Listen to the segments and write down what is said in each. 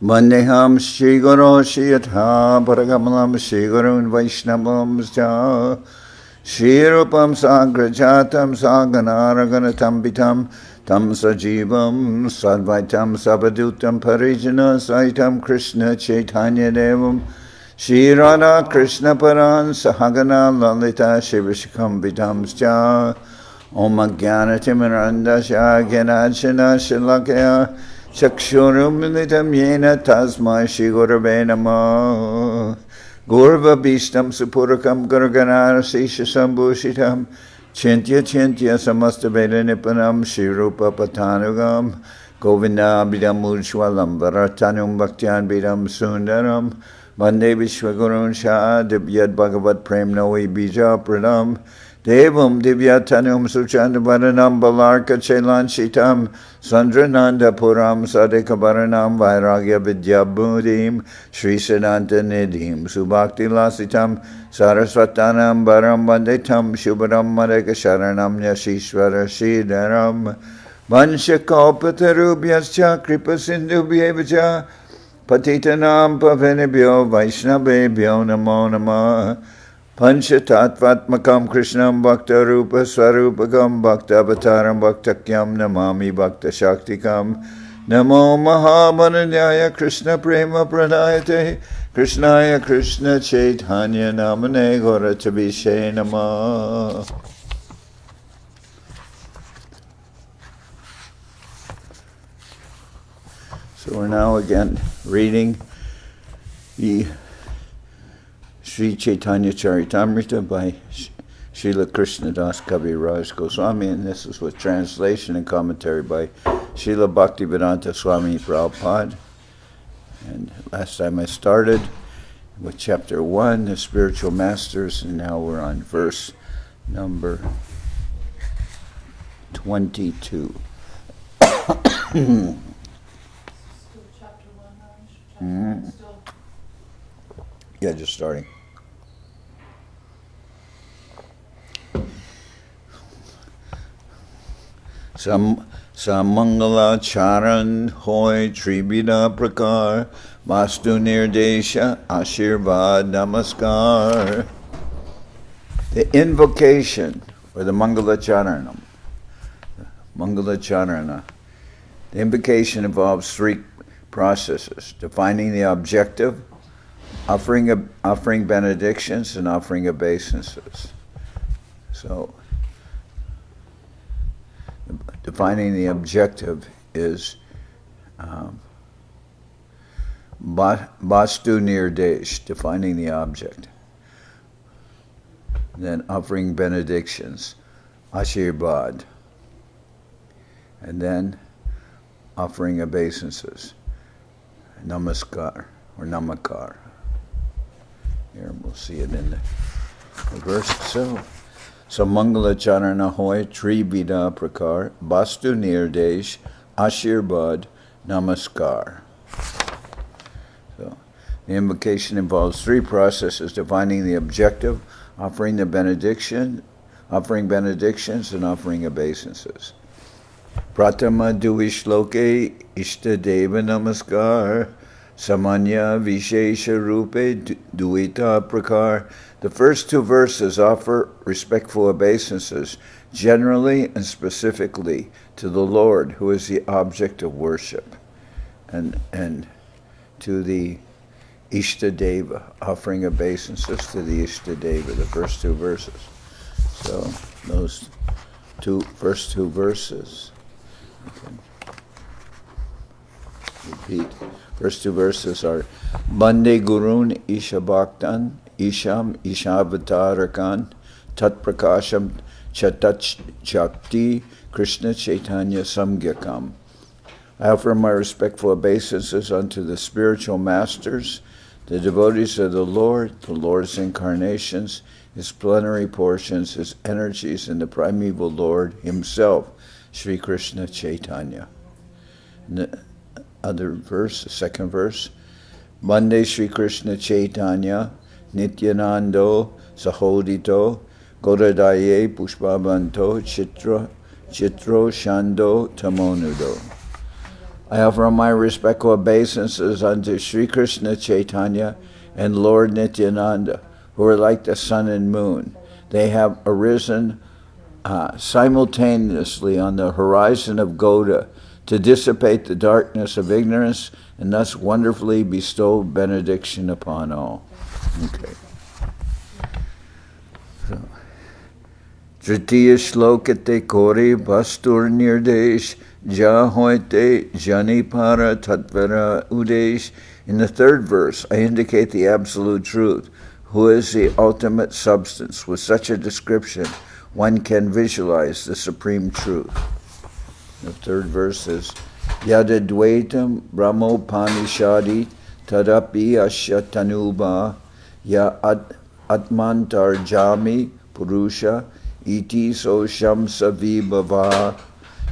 Vandeham Shri Guru Shri Yatha Paragamalam Shri Gurun Vaishnavam Sja Shri Rupam Sagrajatam Saganaraganatam Bitam Tam Sajivam Sadvaitam Sabadutam Parijana Saitam Krishna Chaitanya Devam Shri Radha Krishna Paran Sahagana Lalita Shivashikam Vitam Sja Om Jnana Timiranda Shagyanachana Shilakaya Chakshurum Militam Yena Tasmai Shri Gurave Namah Gurva Bhishtam Supurakam Gurganar Sisha Sambhushitam Chintya Chintya Samasta Veda Nipanam Shri Rupa Patanugam Govinda Abhidam Ujwalam Varatanum Bhaktyan Bidam Sundaram Vande Vishwagurun Shah Divyad Bhagavat Prem Noi Bija Pradam Devam Divyatanum Suchandabaranam Balarka Chelan Shitam Sandrananda Puram Sadekabaranam Vairagya Vidyabudim Sri Siddhanta Nidhim Subhakti Lasitam Saraswatanam Baram Vandetam Shubharam Madeka Sharanam Yashishvara Shidaram Vanshakopatarubyascha Kripa Sindhu Bhyevacha Patitanam Pavenebhyo Vaishnavebhyo Namo Namah Panchatatvatmakam Krishnam Bhakta Rupa Swarupakam Bhakta Avataram Bhaktakyam Namami Bhakta Shaktikam Namo Mahamananyaya Krishna Prema Pranayate Krishnaya Krishna Chaitanya Namane Gauratabhishe Namah. So we're now again reading the Sri Chaitanya Charitamrita by Srila Krishnadas Kaviraj Goswami, and this is with translation and commentary by Srila Bhaktivedanta Swami Prabhupad. And last time I started with chapter 1, the spiritual masters, and now we're on verse number 22. Still chapter 1, still. Yeah, just starting. Samangala charan hoy tribida prakar vastu nirdesha ashirvad namaskar. The invocation, or the Mangala Charanam. Mangala Charana. The invocation involves three processes: defining the objective, offering benedictions, and offering obeisances. So, defining the objective is Vastu Nirdesh, defining the object. Then offering benedictions, Ashirvad. And then offering obeisances, Namaskar or Namakar. Here we'll see it in the verse. So Mangala Charana Hoy Tribida Prakar Vastu Nirdesh Ashirvad Namaskar. So the invocation involves three processes: defining the objective, offering the benediction, offering benedictions, and offering obeisances. Pratama Duishloke Ishtadeva Namaskar Samanya Vishesha Rupe Duita Prakar. The first two verses offer respectful obeisances, generally and specifically to the Lord, who is the object of worship, and to the Ishtadeva, offering obeisances to the Ishtadeva, the first two verses. So those first two verses. Repeat. First two verses are Bande Gurun Isha Bhaktan Isham Ishavatarakan Tat Prakasham Chatat Chakti Krishna Chaitanya Samgyakam. I offer my respectful obeisances unto the spiritual masters, the devotees of the Lord's incarnations, His plenary portions, His energies, and the primeval Lord Himself, Sri Krishna Chaitanya. And the other verse, the second verse, Bande Sri Krishna Chaitanya, Nityanando, Sahodito, Godadaye Pushpavanto, Chitro Shando Tamonudo. I offer my respectful obeisances unto Sri Krishna Chaitanya and Lord Nityananda, who are like the sun and moon. They have arisen simultaneously on the horizon of Gauda to dissipate the darkness of ignorance and thus wonderfully bestow benediction upon all. Okay. So, Tritiya Shlokate Kori Bastur Nirdesh Jahoite Janipara Tatvara Udesh. In the third verse, I indicate the absolute truth, who is the ultimate substance. With such a description, one can visualize the supreme truth. The third verse is Yadadvaitam Brahmopanishadi Tadapi Ashatanuba Ya Atmantarjami Purusha Iti So Shamsa Vibhava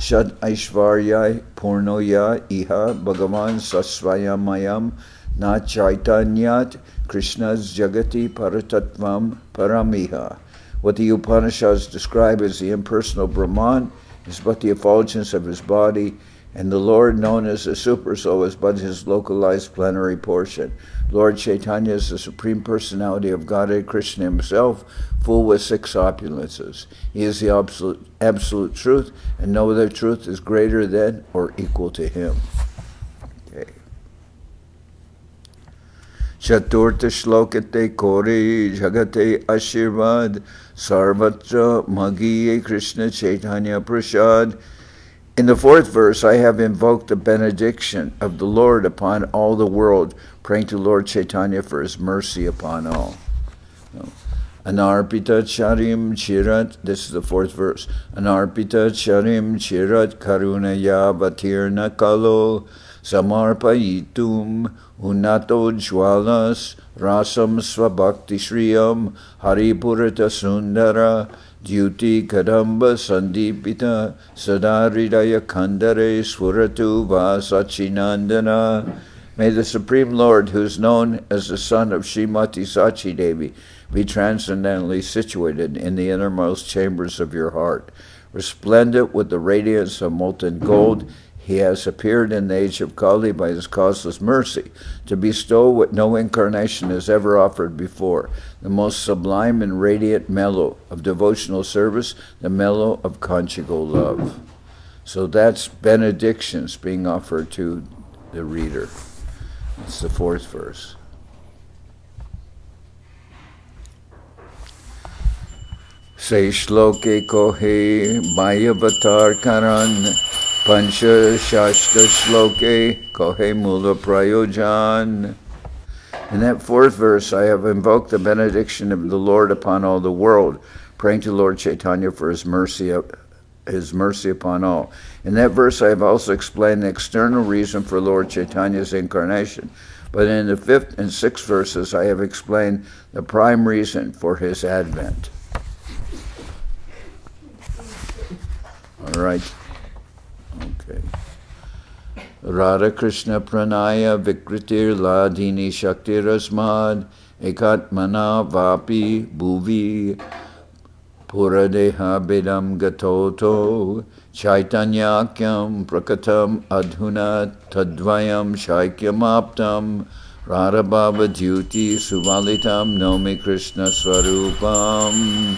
Shad Aishvarya Purnoya Iha Bhagavan Sasvayamayam Na Chaitanyat Krishna's Jagati Paratatvam Paramiha. What the Upanishads describe as the impersonal Brahman is but the effulgence of his body, and the Lord, known as the Supersoul, is but his localized plenary portion. Lord Chaitanya is the Supreme Personality of Godhead, Krishna himself, full with six opulences. He is the absolute truth, and no other truth is greater than or equal to him. Okay. Chaturtha Shlokate Kori Jagate Ashirvad Sarvatra Magiye Krishna Chaitanya Prasad. In the fourth verse, I have invoked the benediction of the Lord upon all the world, praying to Lord Chaitanya for his mercy upon all. Anarpita Charim Chirat, this is the fourth verse. Anarpita Charim Chirat Karunaya Vatirna Kalo Samarpayitum Unato Jwalas Rasam Swabhakti Shriyam Haripurata Sundara Dyuti Kadamba Sandipita Sadaridaya Kandare Swuratu Vasachinandana. May the Supreme Lord, who is known as the son of Srimati Sachi Devi, be transcendently situated in the innermost chambers of your heart. Resplendent with the radiance of molten gold, he has appeared in the age of Kali by his causeless mercy, to bestow what no incarnation has ever offered before, the most sublime and radiant mellow of devotional service, the mellow of conjugal love. So that's benedictions being offered to the reader. It's the fourth verse. Se shloke kohe mayavatar karan Pancha Shashta Shloke Kohe Mula Prayojan. In that fourth verse, I have invoked the benediction of the Lord upon all the world, praying to Lord Chaitanya for his mercy upon all. In that verse, I have also explained the external reason for Lord Chaitanya's incarnation. But in the fifth and sixth verses, I have explained the prime reason for his advent. All right. Okay. Radha Krishna Pranaya Vikritir Ladini Shakti Rasmad Ekatmana Vapi Bhuvi Puradeha Bedam Gatoto Chaitanyakyam Prakatam Adhuna Tadvayam Shaikyamaptam Radha Baba Dyuti Suvalitam Nomi Krishna Swarupam.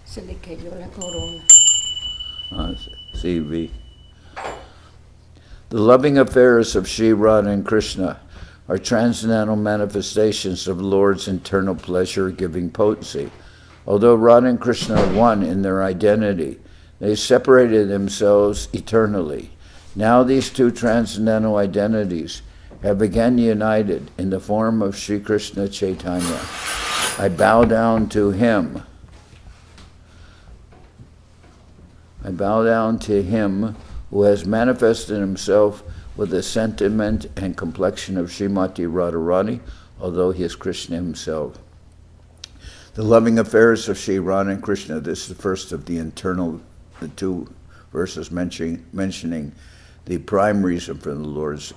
Se le cayó la corona. CV. The loving affairs of Sri Radha and Krishna are transcendental manifestations of the Lord's internal pleasure-giving potency. Although Radha and Krishna are one in their identity, they separated themselves eternally. Now these two transcendental identities have again united in the form of Sri Krishna Chaitanya. I bow down to him. I bow down to him who has manifested himself with the sentiment and complexion of Srimati Radharani, although he is Krishna himself. The loving affairs of Sri Radha and Krishna, this is the first of the two verses mentioning the prime reason for the Lord's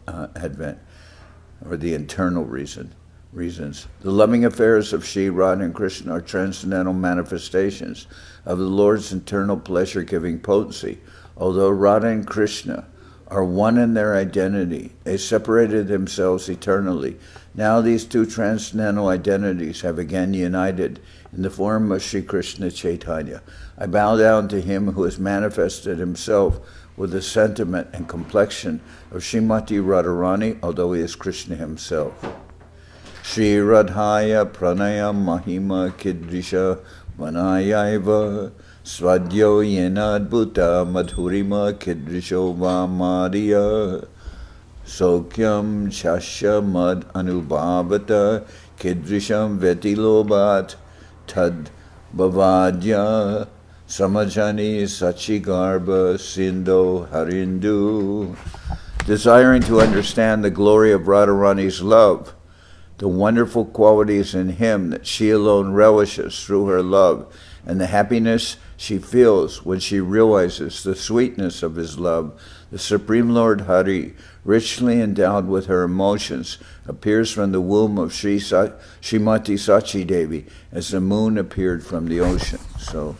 advent, or the internal reason, reasons. The loving affairs of Sri Radha and Krishna are transcendental manifestations of the Lord's internal pleasure-giving potency. Although Radha and Krishna are one in their identity, they separated themselves eternally. Now these two transcendental identities have again united in the form of Sri Krishna Chaitanya. I bow down to him who has manifested himself with the sentiment and complexion of Srimati Radharani, although he is Krishna himself. Shri Radhaya Pranayam Mahima Kidrisha Manayaiva Swadyo Yenadbhuta Madhurima Kidrisho Vamariya Sokyam Chasya Mad Anubhavata Kidrisham Vetilobat Tad Bhavadya Samajani Sachigarba Sindho Harindu. Desiring to understand the glory of Radharani's love, the wonderful qualities in him that she alone relishes through her love, and the happiness she feels when she realizes the sweetness of his love, the Supreme Lord Hari, richly endowed with her emotions, appears from the womb of Srimati Sachi Devi as the moon appeared from the ocean. So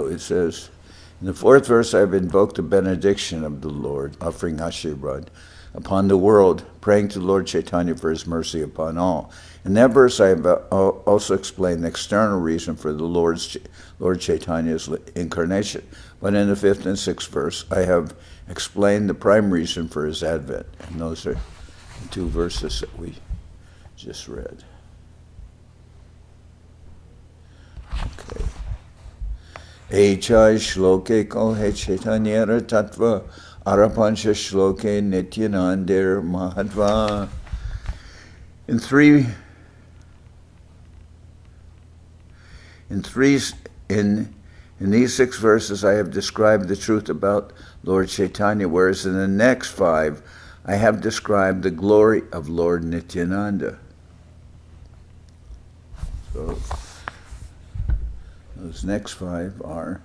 it says, in the fourth verse, I have invoked the benediction of the Lord, offering Ashirvad upon the world, praying to Lord Chaitanya for his mercy upon all. In that verse, I have also explained the external reason for the Lord Chaitanya's incarnation. But in the fifth and sixth verse, I have explained the prime reason for his advent. And those are the two verses that we just read. Okay. Echai shloke ko he chaitanyara tattva arapansha shloke nityanandir mahadva. In these 6 verses I have described the truth about Lord Chaitanya, whereas in the next 5 I have described the glory of Lord Nityananda. So those next 5 are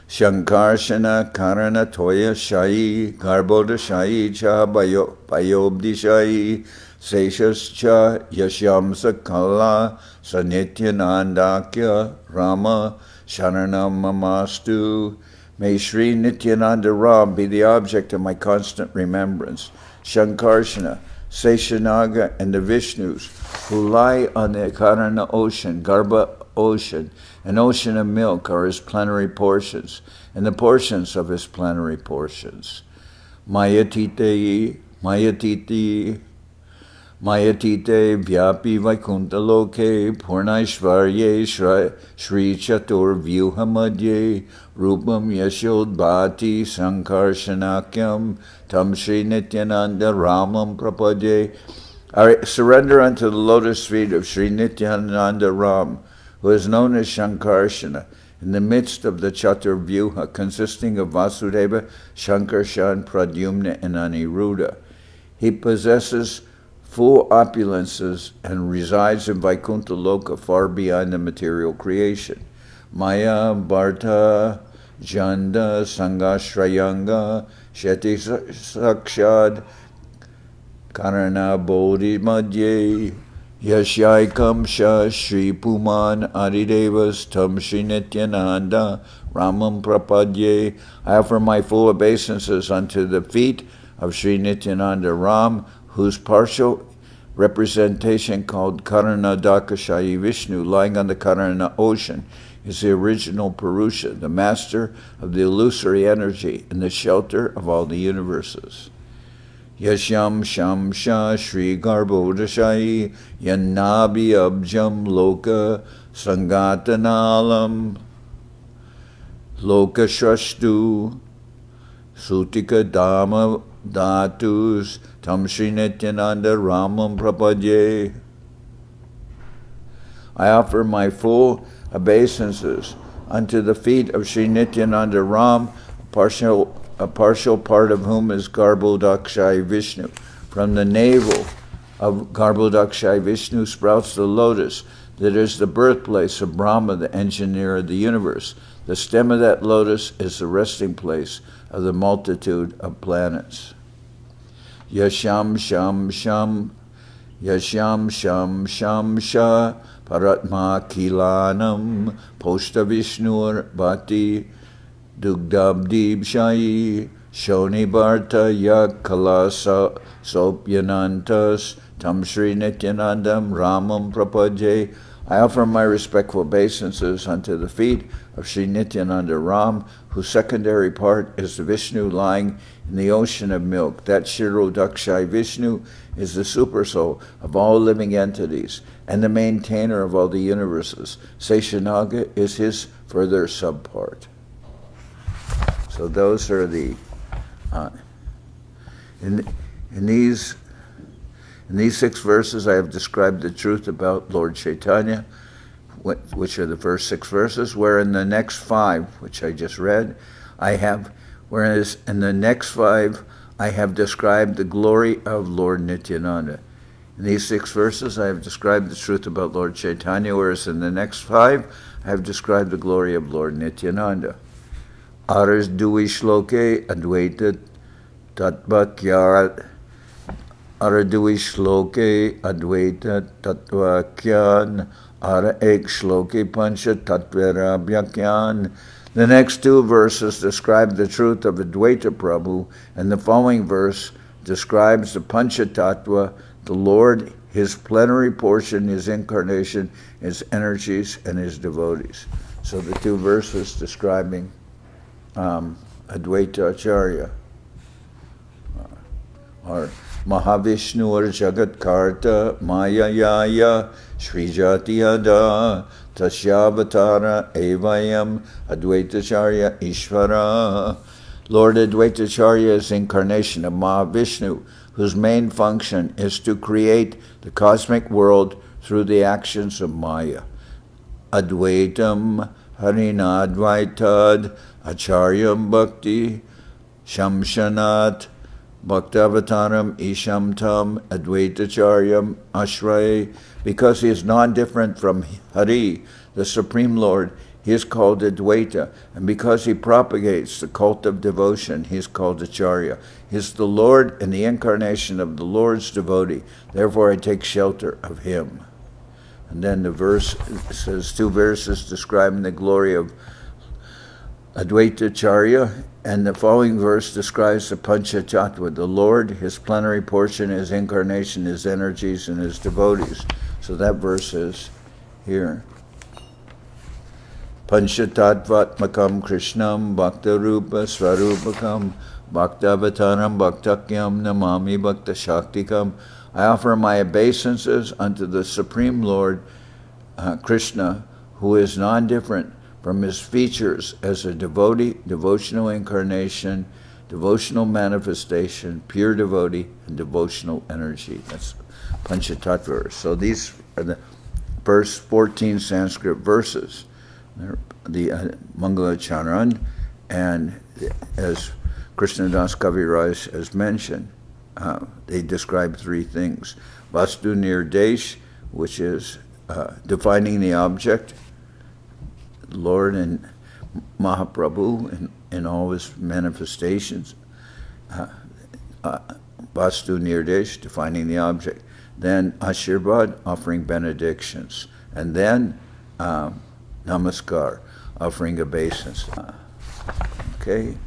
Shankarshana Karana Toya Shai Garboda Shai Cha Bayobdi Shai Seshas Cha Yashyamsa Kala Sanityanandakya Rama Sharanam Mamastu. May Sri Nityananda Ram be the object of my constant remembrance. Shankarshana, Seshanaga, and the Vishnus, who lie on the Karana ocean, Garbha ocean, an ocean of milk, are his plenary portions, and the portions of his plenary portions. Mayatite Vyapi Vaikuntha Loke Purnaishvarye Sri Chatur Vyuhamadye Rupam Yashodbhati Sankarsanakyam Tam Sri Nityananda Ramam Prapadye. I surrender unto the lotus feet of Sri Nityananda Ram, who is known as Shankarshana, in the midst of the Chatur Vyuha, consisting of Vasudeva, Shankarshan, Pradyumna, and Aniruddha. He possesses full opulences and resides in Vaikuntha Loka, far beyond the material creation. Maya, Bharta, Janda, Sangashrayanga, Sheti Sakshad, Karana Bodhi Madhye, Yashaikam Sha Shri Puman Adidevas Tam Shri Nityananda Ramam Prapadye. I offer my full obeisances unto the feet of Sri Nityananda Ram, whose partial representation called Karana Dakashayi Vishnu, lying on the Karana ocean, is the original Purusha, the master of the illusory energy and the shelter of all the universes. Yashyam Shamsha Shri Garbhodashayi Yannabi Abjam Loka Sangatanalam Loka Shrashtu Sutika Dhamma Dhatus Tam Shri Nityananda Ramam Prapadye. I offer my full obeisances unto the feet of Sri Nityananda Ram, partial a partial part of whom is Garbhodakshai Vishnu. From the navel of Garbhodakshai Vishnu sprouts the lotus that is the birthplace of Brahma, the engineer of the universe. The stem of that lotus is the resting place of the multitude of planets. Yasham Sham Sham Yasham Sham Sham Sha Paratma Kilanam Posta Vishnur Bhati Dugdabdib Shai Shoni Bharta Yakalasa Sopyanantas Tam Sri Nityanandam Ramam Prapaje. I offer my respectful obeisances unto the feet of Sri Nityananda Ram, whose secondary part is the Vishnu lying in the ocean of milk. That Shirodakshai Vishnu is the supersoul of all living entities and the maintainer of all the universes. Seshanaga is his further subpart. So those are the in these 6 verses I have described the truth about Lord Chaitanya, which are the first 6 verses, where in the next 5, which I just read, whereas in the next 5 I have described the glory of Lord Nityananda. In these 6 verses I have described the truth about Lord Chaitanya, whereas in the next 5 I have described the glory of Lord Nityananda. Aras Dui Shloke Advaita Tattva Kyat Aradui Shloke Advaita Tattva Kyan Ara Ek Shloke Pancha Tattvera Bhyakyan. The next 2 verses describe the truth of Advaita Prabhu, and the following verse describes the Pancha Tattva, the Lord, his plenary portion, his incarnation, his energies, and his devotees. So the 2 verses describing Advaita Acharya are Mahavishnu or Jagat Karta Maya Yaya Sri Jatiyada Tasyavatara Evayam Advaitacharya Ishvara. Lord Advaitacharya is incarnation of Mahavishnu, whose main function is to create the cosmic world through the actions of Maya. Advaitam Harina Advaitad Acharyam Bhakti Shamshanat Bhaktavataram Isham Tam Advaitacharyam Ashray. Because he is non-different from Hari, the Supreme Lord, he is called Advaita. And because he propagates the cult of devotion, he is called Acharya. He is the Lord and the incarnation of the Lord's devotee. Therefore I take shelter of him. And then the verse says 2 verses describing the glory of Advaita Acharya, and the following verse describes the Pancha Tattva, the Lord, his plenary portion, his incarnation, his energies, and his devotees. So that verse is here. Pancha Tattvatmakam Krishnam Bhakta Rupa Svarupakam Bhaktavataram Bhaktakyam Namami Bhakta Shaktikam. I offer my obeisances unto the Supreme Lord Krishna, who is non-different from his features as a devotee, devotional incarnation, devotional manifestation, pure devotee, and devotional energy. That's Panchatattva. So these are the first 14 Sanskrit verses. They're the Mangala Charan, and as Krishnadas Kaviraj has mentioned, they describe 3 things. Vastu Nirdesh, which is defining the object, Lord and Mahaprabhu in all his manifestations. Vastu Nirdesh, defining the object. Then Ashirvad, offering benedictions. And then Namaskar, offering obeisance. Okay.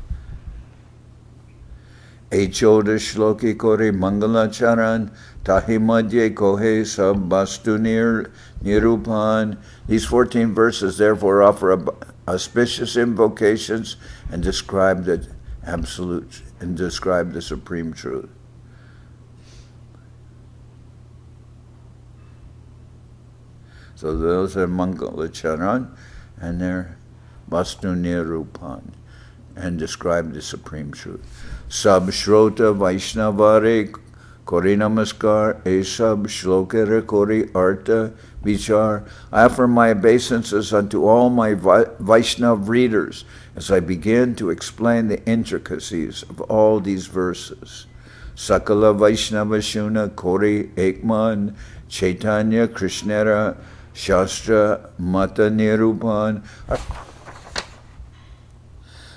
Echoda shloki kore mangala charan tahi madhye kohe sab vastu nirupan. These 14 verses therefore offer auspicious invocations and describe the absolute and describe the supreme truth. So those are Mangala Charan, and they're Vastu Nirupan, and describe the supreme truth. Sab Shrota Vaishnavare Kori Namaskar, Esab, Shlokera Kori Arta Vichar. I offer my obeisances unto all my Vaishnav readers as I begin to explain the intricacies of all these verses. Sakala Vaishnava Shuna Kori Ekman Chaitanya Krishnera Shastra Mata Nirupan.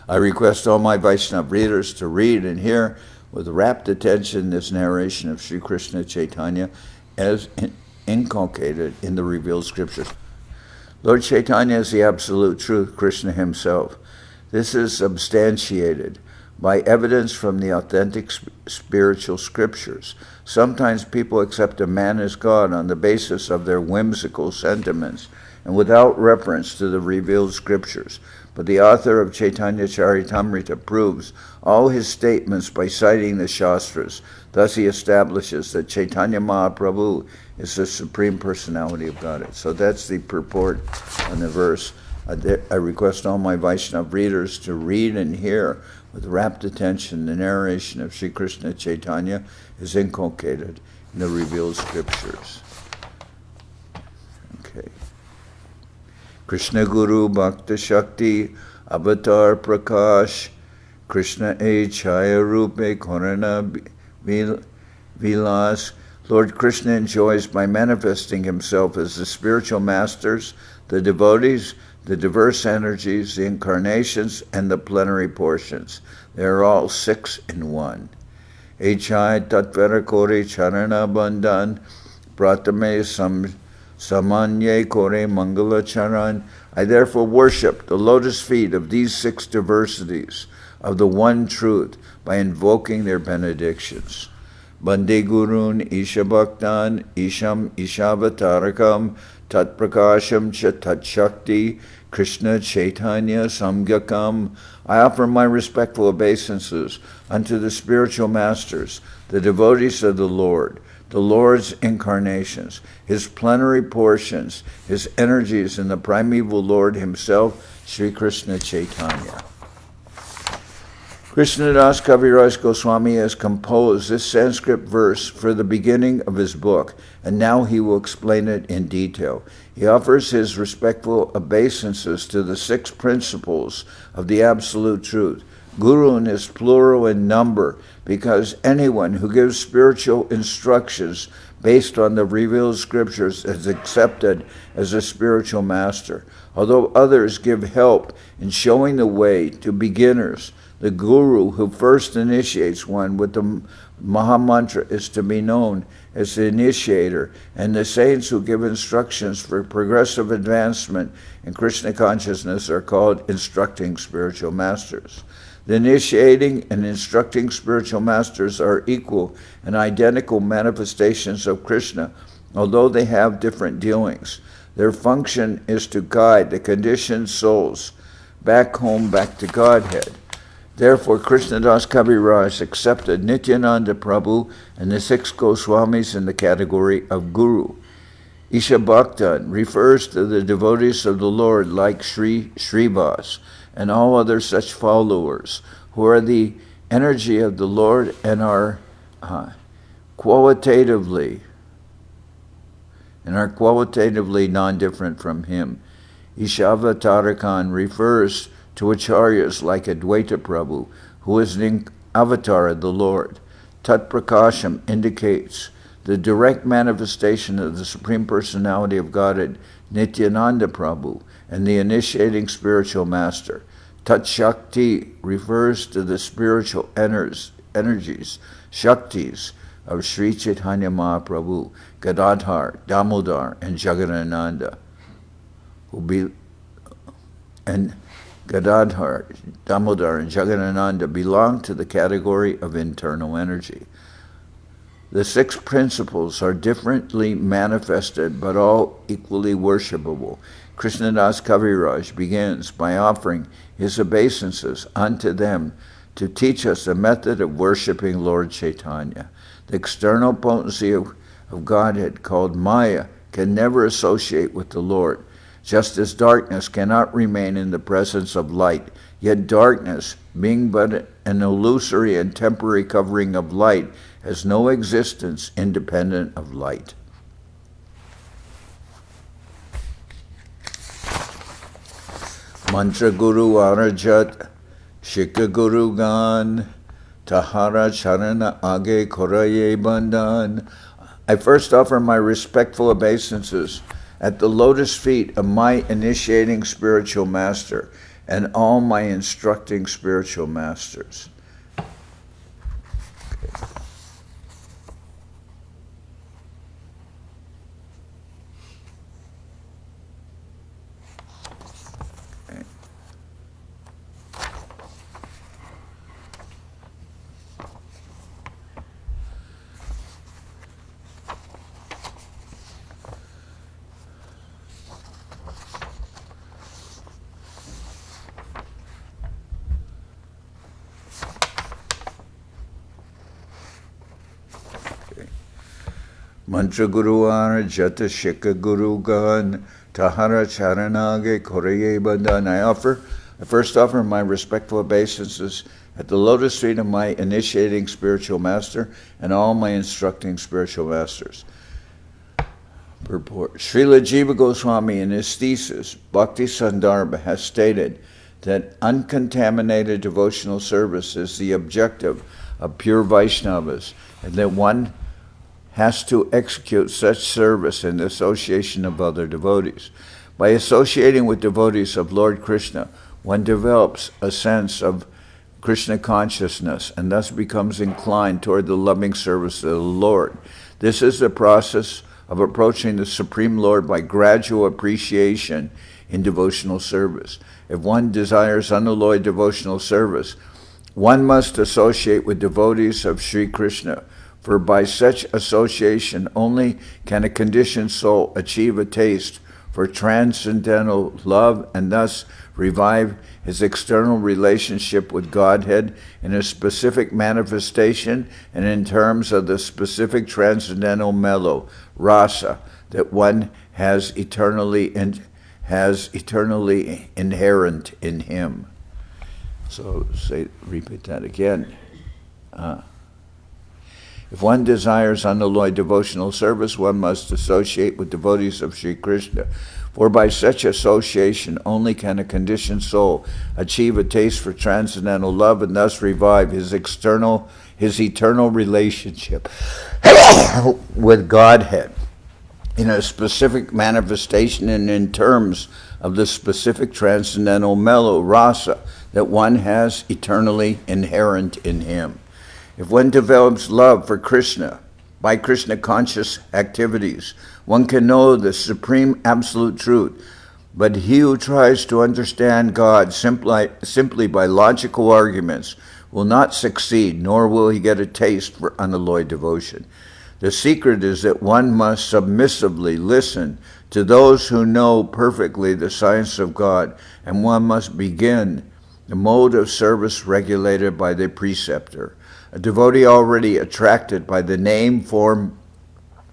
I request all my Vaishnava readers to read and hear with rapt attention this narration of Sri Krishna Chaitanya as inculcated in the revealed scriptures. Lord Chaitanya is the absolute truth, Krishna himself. This is substantiated by evidence from the authentic spiritual scriptures. Sometimes people accept a man as God on the basis of their whimsical sentiments and without reference to the revealed scriptures. But the author of Chaitanya Charitamrita proves all his statements by citing the Shastras. Thus he establishes that Chaitanya Mahaprabhu is the Supreme Personality of Godhead. So that's the purport on the verse. I request all my Vaishnava readers to read and hear with rapt attention the narration of Sri Krishna Chaitanya is inculcated in the revealed scriptures. Okay. Krishna Guru Bhakta Shakti Avatar Prakash Krishna E Chaya Rupe Korana Vilas. Lord Krishna enjoys by manifesting himself as the spiritual masters, the devotees, the diverse energies, the incarnations, and the plenary portions. They are all 6 in 1. Echai Tatvara Kori Charana Bandhan Pratame Samanye Kore Mangala Charan. I therefore worship the lotus feet of these 6 diversities of the one truth by invoking their benedictions. Bande Gurun Isha Bhaktan Isham Ishavatarakam Tat Prakasham Tat Shakti Krishna Chaitanya Samgyakam. I offer my respectful obeisances unto the spiritual masters, the devotees of the Lord's incarnations, his plenary portions, his energies, and the primeval Lord himself, Sri Krishna Chaitanya. Krishnadas Kaviraj Goswami has composed this Sanskrit verse for the beginning of his book, and now he will explain it in detail. He offers his respectful obeisances to the 6 principles of the Absolute Truth. Gurun is plural in number because anyone who gives spiritual instructions based on the revealed scriptures is accepted as a spiritual master. Although others give help in showing the way to beginners, the guru who first initiates one with the Mahamantra is to be known as the initiator, and the saints who give instructions for progressive advancement in Krishna consciousness are called instructing spiritual masters. The initiating and instructing spiritual masters are equal and identical manifestations of Krishna, although they have different dealings. Their function is to guide the conditioned souls back home, back to Godhead. Therefore, Krishnadas Kaviraj accepted Nityananda Prabhu and the 6 Goswamis in the category of Guru. Isha Bhaktan refers to the devotees of the Lord like Srivas and all other such followers who are the energy of the Lord and are qualitatively non-different from him. Ishavatarakan refers to acharyas like Advaita Prabhu, who is an avatar of the Lord. Tat Prakasham indicates the direct manifestation of the Supreme Personality of Godhead, Nityananda Prabhu, and the initiating spiritual master. Tat Shakti refers to the spiritual energies, Shaktis, of Sri Chaitanya Mahaprabhu, Gadadhar, Damodar, and Jagadananda, Gadadhar, Damodar, and Jagadananda belong to the category of internal energy. The 6 principles are differently manifested, but all equally worshipable. Krishnadas Kaviraj begins by offering his obeisances unto them to teach us the method of worshiping Lord Chaitanya. The external potency of Godhead, called Maya, can never associate with the Lord. just as darkness cannot remain in the presence of light. Yet darkness, being but an illusory and temporary covering of light, has no existence independent of light. Mantra Guru Arajat, Shikha Guru Gan, Tahara Charana Age Koraye Bandhan. I first offer my respectful obeisances at the lotus feet of my initiating spiritual master and all my instructing spiritual masters. Mantra Guru Jata Shikha Guru Gan Tahara Charanage Koraye Bandhan. I first offer my respectful obeisances at the lotus feet of my initiating spiritual master and all my instructing spiritual masters. Purport. Srila Jiva Goswami in his thesis, Bhakti Sandarbha, has stated that uncontaminated devotional service is the objective of pure Vaishnavas, and that one has to execute such service in the association of other devotees. By associating with devotees of Lord Krishna, one develops a sense of Krishna consciousness and thus becomes inclined toward the loving service of the Lord. This is the process of approaching the Supreme Lord by gradual appreciation in devotional service. If one desires unalloyed devotional service, one must associate with devotees of Sri Krishna, for by such association only can a conditioned soul achieve a taste for transcendental love and thus revive his external relationship with Godhead in a specific manifestation and in terms of the specific transcendental mellow, rasa, that one has eternally inherent in him. So repeat that again. If one desires unalloyed devotional service, one must associate with devotees of Sri Krishna, for by such association only can a conditioned soul achieve a taste for transcendental love and thus revive his eternal relationship with Godhead in a specific manifestation and in terms of the specific transcendental mellow rasa that one has eternally inherent in him. If one develops love for Krishna by Krishna conscious activities, one can know the supreme absolute truth. But he who tries to understand God simply by logical arguments will not succeed, nor will he get a taste for unalloyed devotion. The secret is that one must submissively listen to those who know perfectly the science of God, and one must begin the mode of service regulated by the preceptor. A devotee already attracted by the name, form,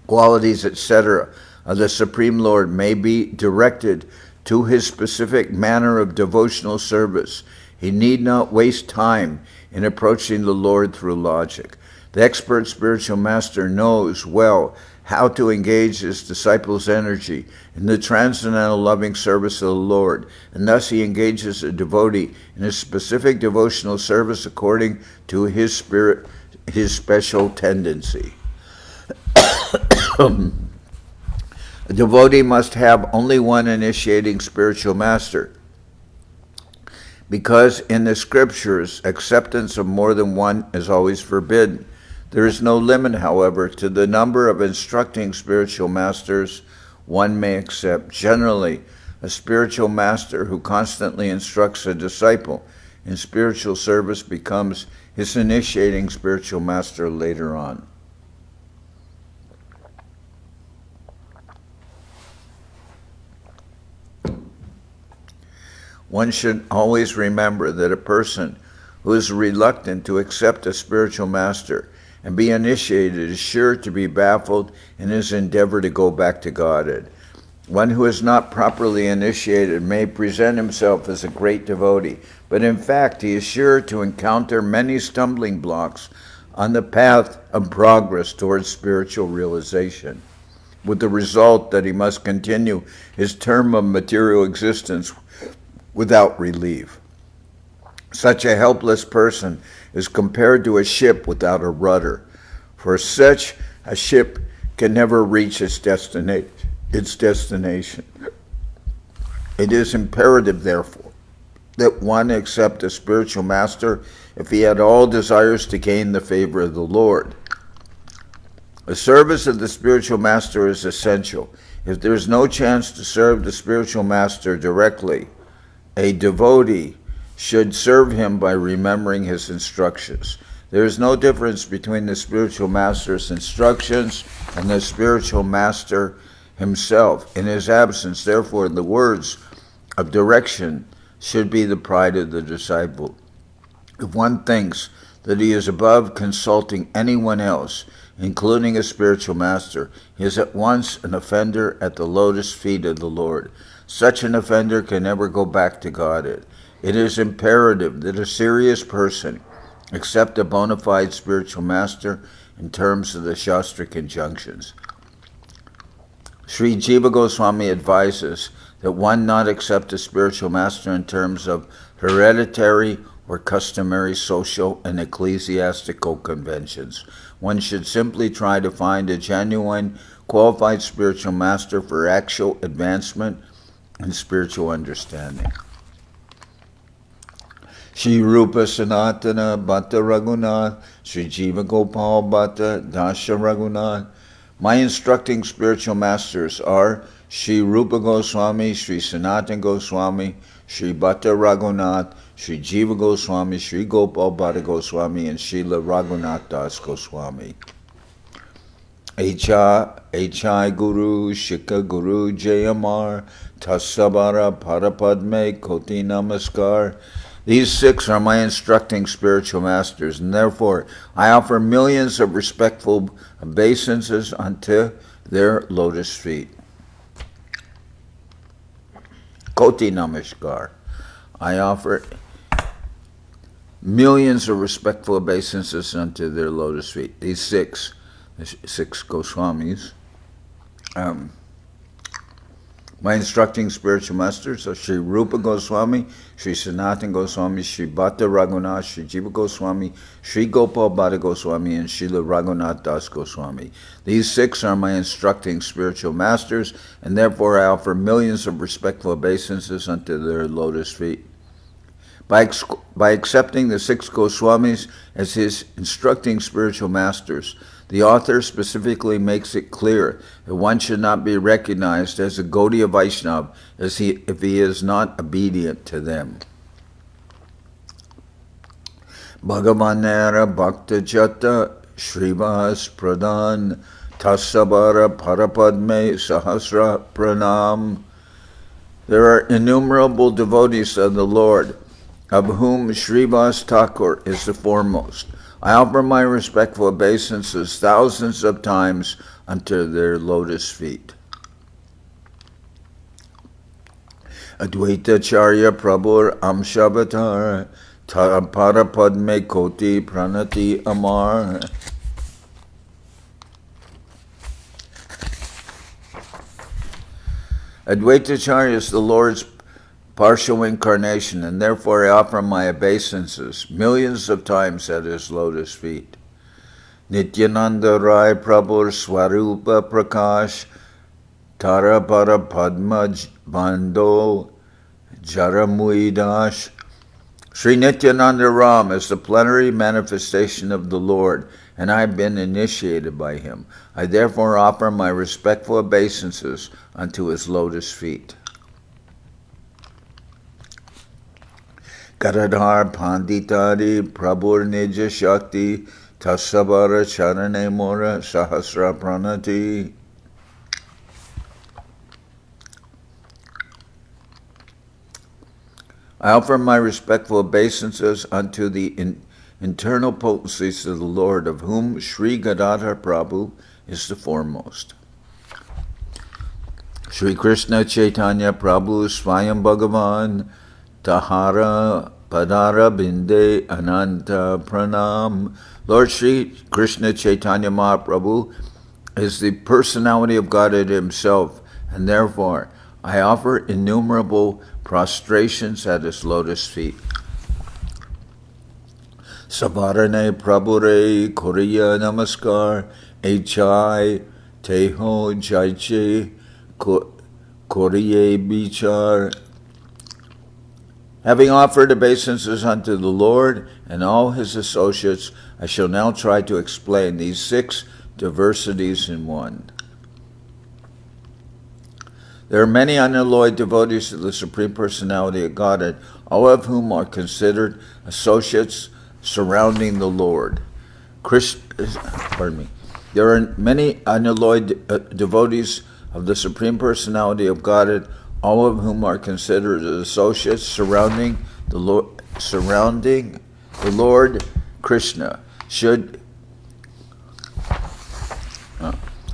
qualities, etc. of the Supreme Lord may be directed to his specific manner of devotional service. He need not waste time in approaching the Lord through logic. The expert spiritual master knows well how to engage his disciples' energy in the transcendental loving service of the Lord, and thus he engages a devotee in a specific devotional service according to his special tendency. A devotee must have only one initiating spiritual master, because in the scriptures, acceptance of more than one is always forbidden. There is no limit, however, to the number of instructing spiritual masters one may accept. Generally, a spiritual master who constantly instructs a disciple in spiritual service becomes his initiating spiritual master later on. One should always remember that a person who is reluctant to accept a spiritual master and be initiated is sure to be baffled in his endeavor to go back to Godhead. One who is not properly initiated may present himself as a great devotee, but in fact he is sure to encounter many stumbling blocks on the path of progress towards spiritual realization, with the result that he must continue his term of material existence without relief. Such a helpless person is compared to a ship without a rudder, for such a ship can never reach its destination. It is imperative, therefore, that one accept a spiritual master if he had all desires to gain the favor of the Lord. The service of the spiritual master is essential. If there is no chance to serve the spiritual master directly, a devotee should serve him by remembering his instructions. There is no difference between the spiritual master's instructions and the spiritual master himself. In his absence, therefore, the words of direction should be the pride of the disciple. If one thinks that he is above consulting anyone else, including a spiritual master, he is at once an offender at the lotus feet of the Lord. Such an offender can never go back to Godhead. It is imperative that a serious person accept a bona fide spiritual master in terms of the Shastric injunctions. Sri Jiva Goswami advises that one not accept a spiritual master in terms of hereditary or customary social and ecclesiastical conventions. One should simply try to find a genuine, qualified spiritual master for actual advancement and spiritual understanding. Shri Rupa Sanatana Bhatta Raghunath, Shri Jiva Gopal Bhatta Dasha Raghunath. My instructing spiritual masters are Shri Rupa Goswami, Shri Sanatana Goswami, Shri Bhatta Raghunath, Shri Jiva Goswami, Shri Gopal Bhatta Goswami, and Srila Raghunath Das Goswami. H.I. Guru, Shikha Guru, Jayamar, Tasabara, Parapadme, Koti Namaskar. These six are my instructing spiritual masters, and therefore I offer millions of respectful obeisances unto their lotus feet. Koti Namaskar. I offer millions of respectful obeisances unto their lotus feet. These six Goswamis. My instructing spiritual masters are Sri Rupa Goswami, Sri Sanatana Goswami, Sri Bhatta Raghunath, Sri Jiva Goswami, Sri Gopal Bhatta Goswami, and Srila Raghunath Das Goswami. These six are my instructing spiritual masters, and therefore I offer millions of respectful obeisances unto their lotus feet. By accepting the six Goswamis as his instructing spiritual masters, the author specifically makes it clear that one should not be recognized as a Gaudiya Vaishnava if he is not obedient to them. Bhagavanera Bhakta Jata Shrivas Pradhan Tasabara Parapadme Sahasra Pranam. There are innumerable devotees of the Lord, of whom Srivas Thakur is the foremost. I offer my respectful obeisances thousands of times unto their lotus feet. Advaita Charya Prabhur Amshavatar Parapadme Koti Pranati Amar. Advaita Charya is the Lord's partial incarnation, and therefore I offer my obeisances millions of times at his lotus feet. Nityananda Rai Prabhu Swarupa Prakash Tara Para Padma Bando Jaramuidash. Sri Nityananda Ram is the plenary manifestation of the Lord, and I have been initiated by him. I therefore offer my respectful obeisances unto his lotus feet. Karadhar Panditari Prabhur Nija Shakti Tasabara Charane Mora Sahasra Pranati. I offer my respectful obeisances unto the internal potencies of the Lord, of whom Sri Gadadhar Prabhu is the foremost. Sri Krishna Chaitanya Prabhu Swayam Bhagavan Tahara Padara Binde Ananta Pranam. Lord Sri Krishna Chaitanya Mahaprabhu is the personality of Godhead himself, and therefore I offer innumerable prostrations at his lotus feet. Savarane Prabhure Koriya Namaskar Echai Teho Jaiche Koriye Bichar. Having offered obeisances unto the Lord and all his associates, I shall now try to explain these 6 diversities in one. There are many unalloyed devotees of the Supreme Personality of Godhead, all of whom are considered associates surrounding the Lord. There are many unalloyed devotees of the Supreme Personality of Godhead, all of whom are considered associates surrounding the Lord Krishna. There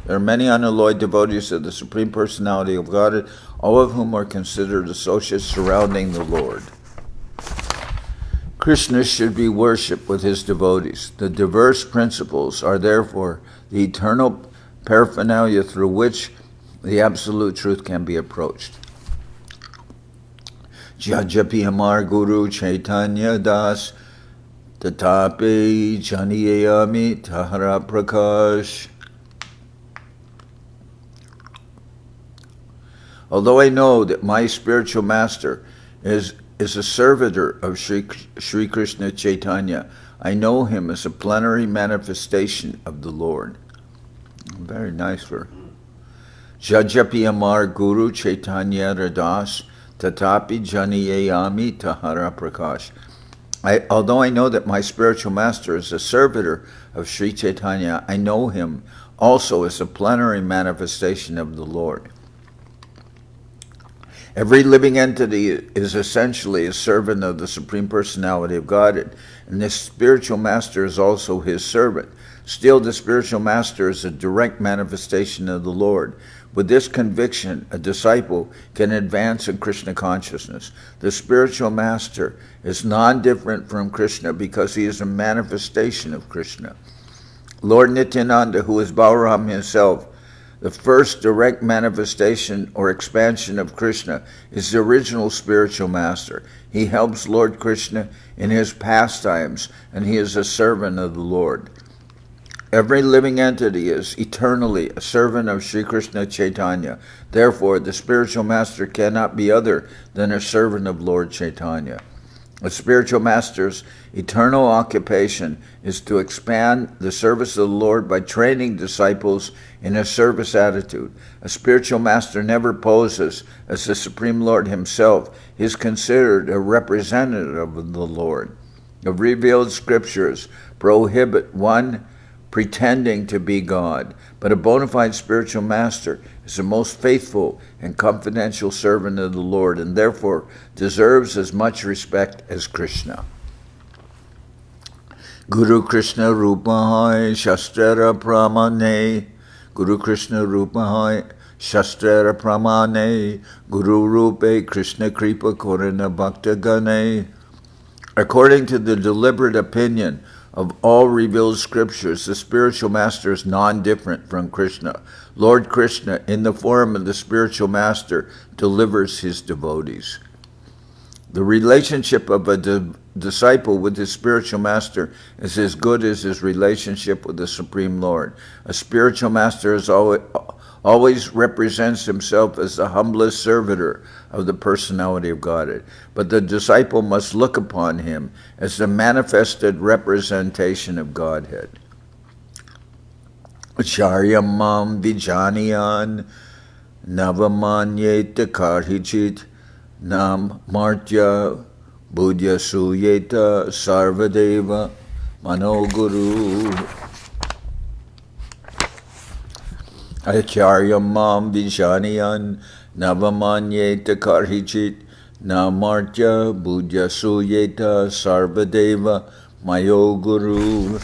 are many unalloyed devotees of the Supreme Personality of Godhead, all of whom are considered associates surrounding the Lord. Krishna should be worshipped with his devotees. The diverse principles are therefore the eternal paraphernalia through which the absolute truth can be approached. Jajapi Amar Guru Chaitanya Das Tatapi Janiyami Tahara Prakash. Although I know that my spiritual master is a servitor of Sri Krishna Chaitanya, I know him as a plenary manifestation of the Lord. Very nice word. Jajapi Amar Guru Chaitanya Radas Tatapi Janiyami Tahara Prakash. Although I know that my spiritual master is a servitor of Sri Chaitanya, I know him also as a plenary manifestation of the Lord. Every living entity is essentially a servant of the Supreme Personality of Godhead, and this spiritual master is also his servant. Still, the spiritual master is a direct manifestation of the Lord. With this conviction, a disciple can advance in Krishna consciousness. The spiritual master is non-different from Krishna because he is a manifestation of Krishna. Lord Nityananda, who is Balaram himself, the first direct manifestation or expansion of Krishna, is the original spiritual master. He helps Lord Krishna in his pastimes, and he is a servant of the Lord. Every living entity is eternally a servant of Sri Krishna Chaitanya. Therefore, the spiritual master cannot be other than a servant of Lord Chaitanya. A spiritual master's eternal occupation is to expand the service of the Lord by training disciples in a service attitude. A spiritual master never poses as the Supreme Lord himself. He is considered a representative of the Lord. The revealed scriptures prohibit one pretending to be God, but a bona fide spiritual master is the most faithful and confidential servant of the Lord, and therefore deserves as much respect as Krishna. Guru Krishna Rupahai Shastrara Pramane. Guru Krishna Rupahai Shastrara Pramane. Guru Rupe Krishna Kripa Korana Bhakta Gane. According to the deliberate opinion of all revealed scriptures, the spiritual master is non-different from Krishna. Lord Krishna, in the form of the spiritual master, delivers his devotees. The relationship of a disciple with his spiritual master is as good as his relationship with the Supreme Lord. A spiritual master is always represents himself as the humblest servitor of the personality of Godhead, but the disciple must look upon him as the manifested representation of Godhead. Acharya mam vijaniyan navamanyeta karhichit nam martya budya suyeta sarvadeva manoguru. Acharya mam vijaniyan navamanyeta karhichit namartya budya suyeta sarvadeva mayo guru.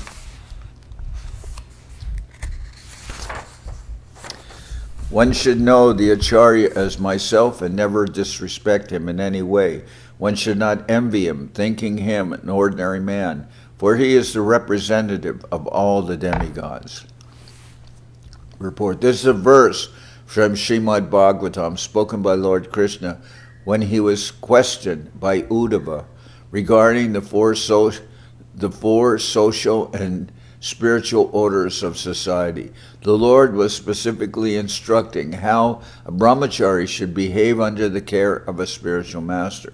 One should know the Acharya as myself and never disrespect him in any way. One should not envy him, thinking him an ordinary man, for he is the representative of all the demigods. Report. This is a verse from Srimad Bhagavatam spoken by Lord Krishna when he was questioned by Uddhava regarding the four social and spiritual orders of society. The Lord was specifically instructing how a brahmachari should behave under the care of a spiritual master.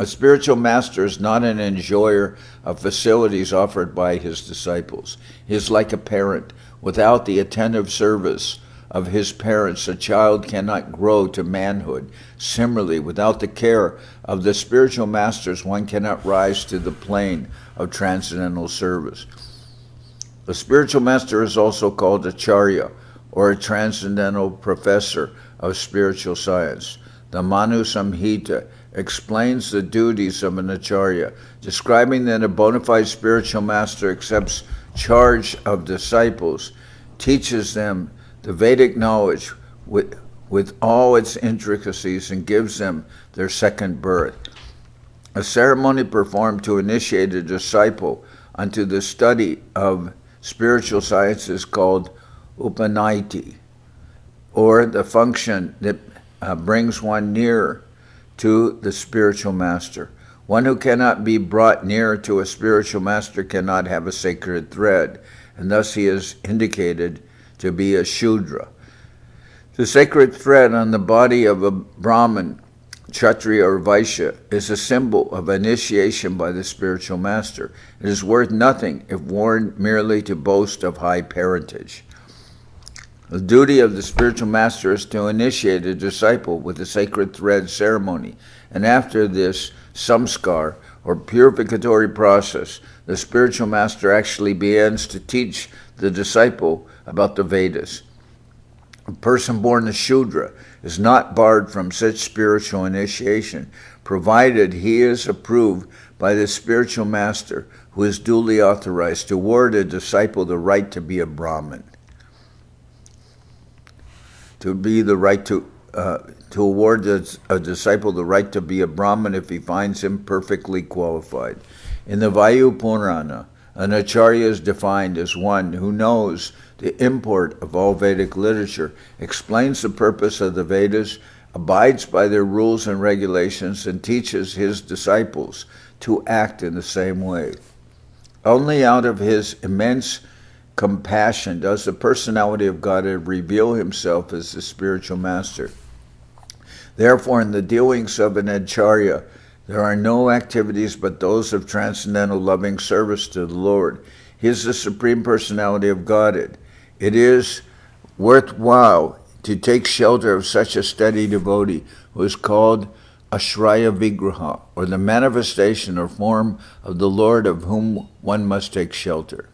A spiritual master is not an enjoyer of facilities offered by his disciples. He is like a parent. Without the attentive service of his parents, a child cannot grow to manhood. Similarly, without the care of the spiritual masters, one cannot rise to the plane of transcendental service. The spiritual master is also called Acharya, or a transcendental professor of spiritual science. The Manu Samhita explains the duties of an Acharya, describing that a bona fide spiritual master accepts charge of disciples, teaches them the Vedic knowledge with all its intricacies, and gives them their second birth. A ceremony performed to initiate a disciple unto the study of spiritual science is called Upaniti, or the function that brings one nearer to the spiritual master. One who cannot be brought nearer to a spiritual master cannot have a sacred thread, and thus he is indicated to be a Shudra. The sacred thread on the body of a Brahmin, Kshatriya, or Vaishya is a symbol of initiation by the spiritual master. It is worth nothing if worn merely to boast of high parentage. The duty of the spiritual master is to initiate a disciple with the sacred thread ceremony, and after this samskar, or purificatory process, the spiritual master actually begins to teach the disciple about the Vedas. A person born a Shudra is not barred from such spiritual initiation, provided he is approved by the spiritual master, who is duly authorized to award a disciple the right to be a Brahmin. To award a disciple the right to be a Brahmin if he finds him perfectly qualified. In the Vayu Purana, an Acharya is defined as one who knows the import of all Vedic literature, explains the purpose of the Vedas, abides by their rules and regulations, and teaches his disciples to act in the same way. Only out of his immense compassion does the personality of Godhead reveal himself as the spiritual master. Therefore, in the dealings of an Acharya, there are no activities but those of transcendental loving service to the Lord. He is the Supreme Personality of Godhead. It is worthwhile to take shelter of such a steady devotee who is called Ashraya Vigraha, or the manifestation or form of the Lord of whom one must take shelter.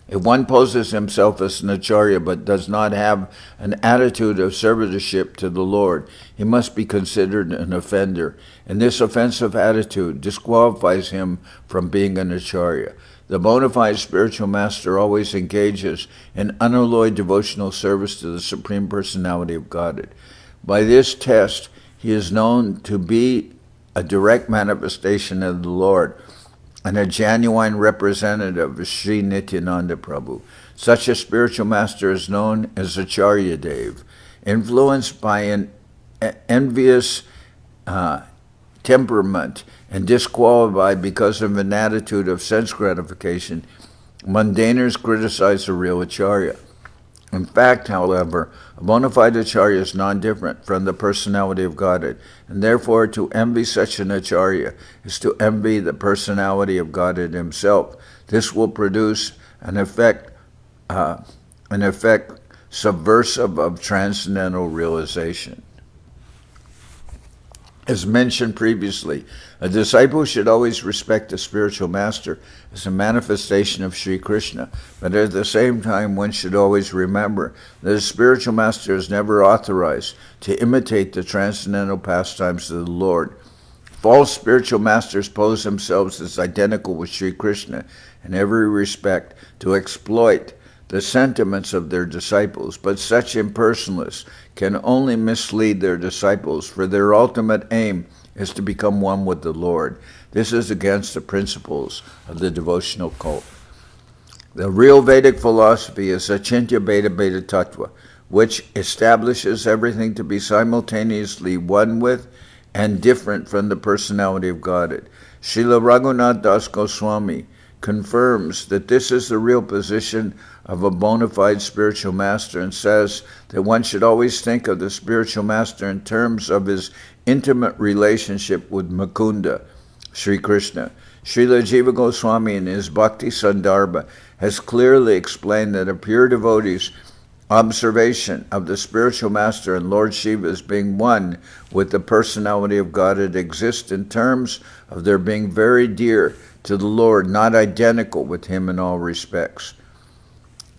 If one poses himself as an Acharya but does not have an attitude of servitorship to the Lord, he must be considered an offender, and this offensive attitude disqualifies him from being an Acharya. The bona fide spiritual master always engages in unalloyed devotional service to the Supreme Personality of Godhead. By this test, he is known to be a direct manifestation of the Lord and a genuine representative of Sri Nityananda Prabhu. Such a spiritual master is known as Acharya Dev. Influenced by an envious temperament and disqualified because of an attitude of sense gratification, mundaners criticize the real Acharya. In fact, however, a bona fide Acharya is non-different from the personality of Godhead, and therefore to envy such an Acharya is to envy the personality of Godhead himself. This will produce an effect subversive of transcendental realization. As mentioned previously, a disciple should always respect the spiritual master as a manifestation of Sri Krishna, but at the same time one should always remember that a spiritual master is never authorized to imitate the transcendental pastimes of the Lord. False spiritual masters pose themselves as identical with Sri Krishna in every respect to exploit the sentiments of their disciples, but such impersonalists can only mislead their disciples, for their ultimate aim is to become one with the Lord. This is against the principles of the devotional cult. The real Vedic philosophy is Achintya Bheda Bheda Tattva, which establishes everything to be simultaneously one with and different from the personality of Godhead. Srila Raghunath Das Goswami confirms that this is the real position of a bona fide spiritual master and says that one should always think of the spiritual master in terms of his intimate relationship with Mukunda, Sri Krishna. Srila Jiva Goswami in his Bhakti Sandarbha has clearly explained that a pure devotee's observation of the spiritual master and Lord Shiva as being one with the personality of Godhead exists in terms of their being very dear to the Lord, not identical with him in all respects.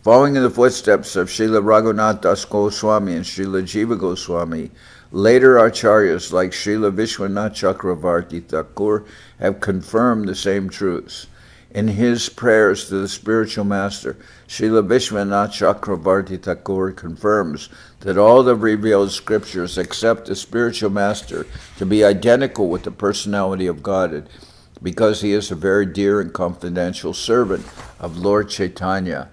Following in the footsteps of Srila Raghunath Das Goswami and Srila Jiva Goswami, later acharyas like Srila Vishwanath Chakravarti Thakur have confirmed the same truths. In his prayers to the spiritual master, Srila Vishwanath Chakravarti Thakur confirms that all the revealed scriptures accept the spiritual master to be identical with the personality of Godhead, because he is a very dear and confidential servant of Lord Chaitanya.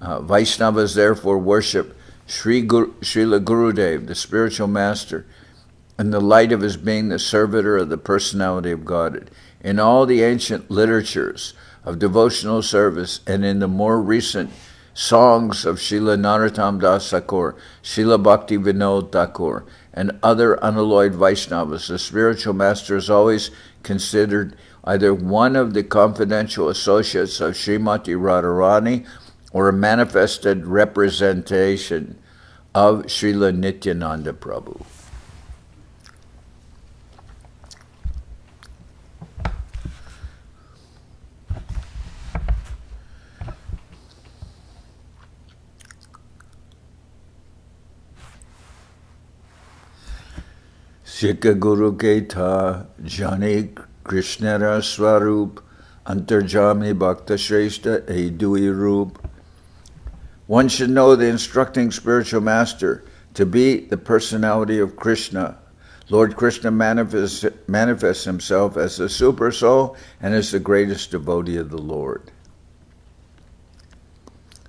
Vaishnavas therefore worship Srila Gurudev, the spiritual master, in the light of his being the servitor of the personality of Godhead. In all the ancient literatures of devotional service and in the more recent songs of Srila Narottam Das Thakur, Srila Bhaktivedanta Thakur, and other unalloyed Vaishnavas, the spiritual master is always considered either one of the confidential associates of Srimati Radharani or a manifested representation of Srila Nityananda Prabhu. Sikha Guru ke tha jane Krishnara Swarup Antarjami Bhakta Shrestha Edui Rup. One should know the instructing spiritual master to be the personality of Krishna. Lord Krishna manifests himself as the super soul and as the greatest devotee of the Lord.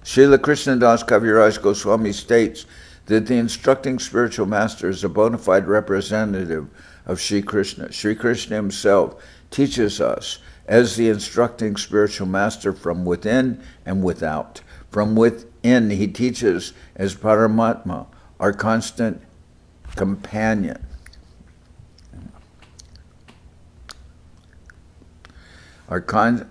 Srila Krishnadas Kaviraj Goswami states that the instructing spiritual master is a bona fide representative of Sri Krishna. Sri Krishna himself teaches us as the instructing spiritual master from within and without. From within, he teaches as Paramatma, our constant companion. From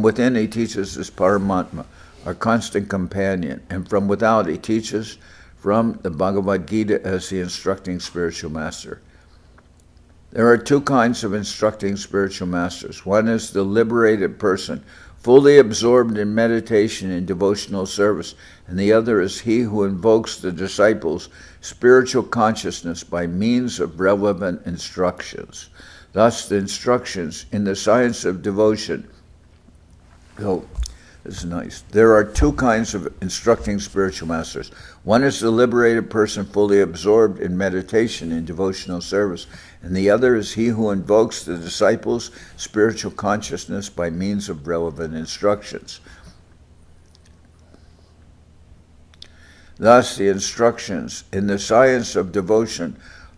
within, he teaches as Paramatma, our constant companion, and from without, he teaches from the Bhagavad Gita as the instructing spiritual master. There are two kinds of instructing spiritual masters. One is the liberated person, fully absorbed in meditation and devotional service, and the other is he who invokes the disciples' spiritual consciousness by means of relevant instructions. Thus, the instructions in the science of devotion. So, this is nice. There are two kinds of instructing spiritual masters. One is the liberated person fully absorbed in meditation and devotional service, and the other is he who invokes the disciples' spiritual consciousness by means of relevant instructions. Thus, the instructions in the science of devotion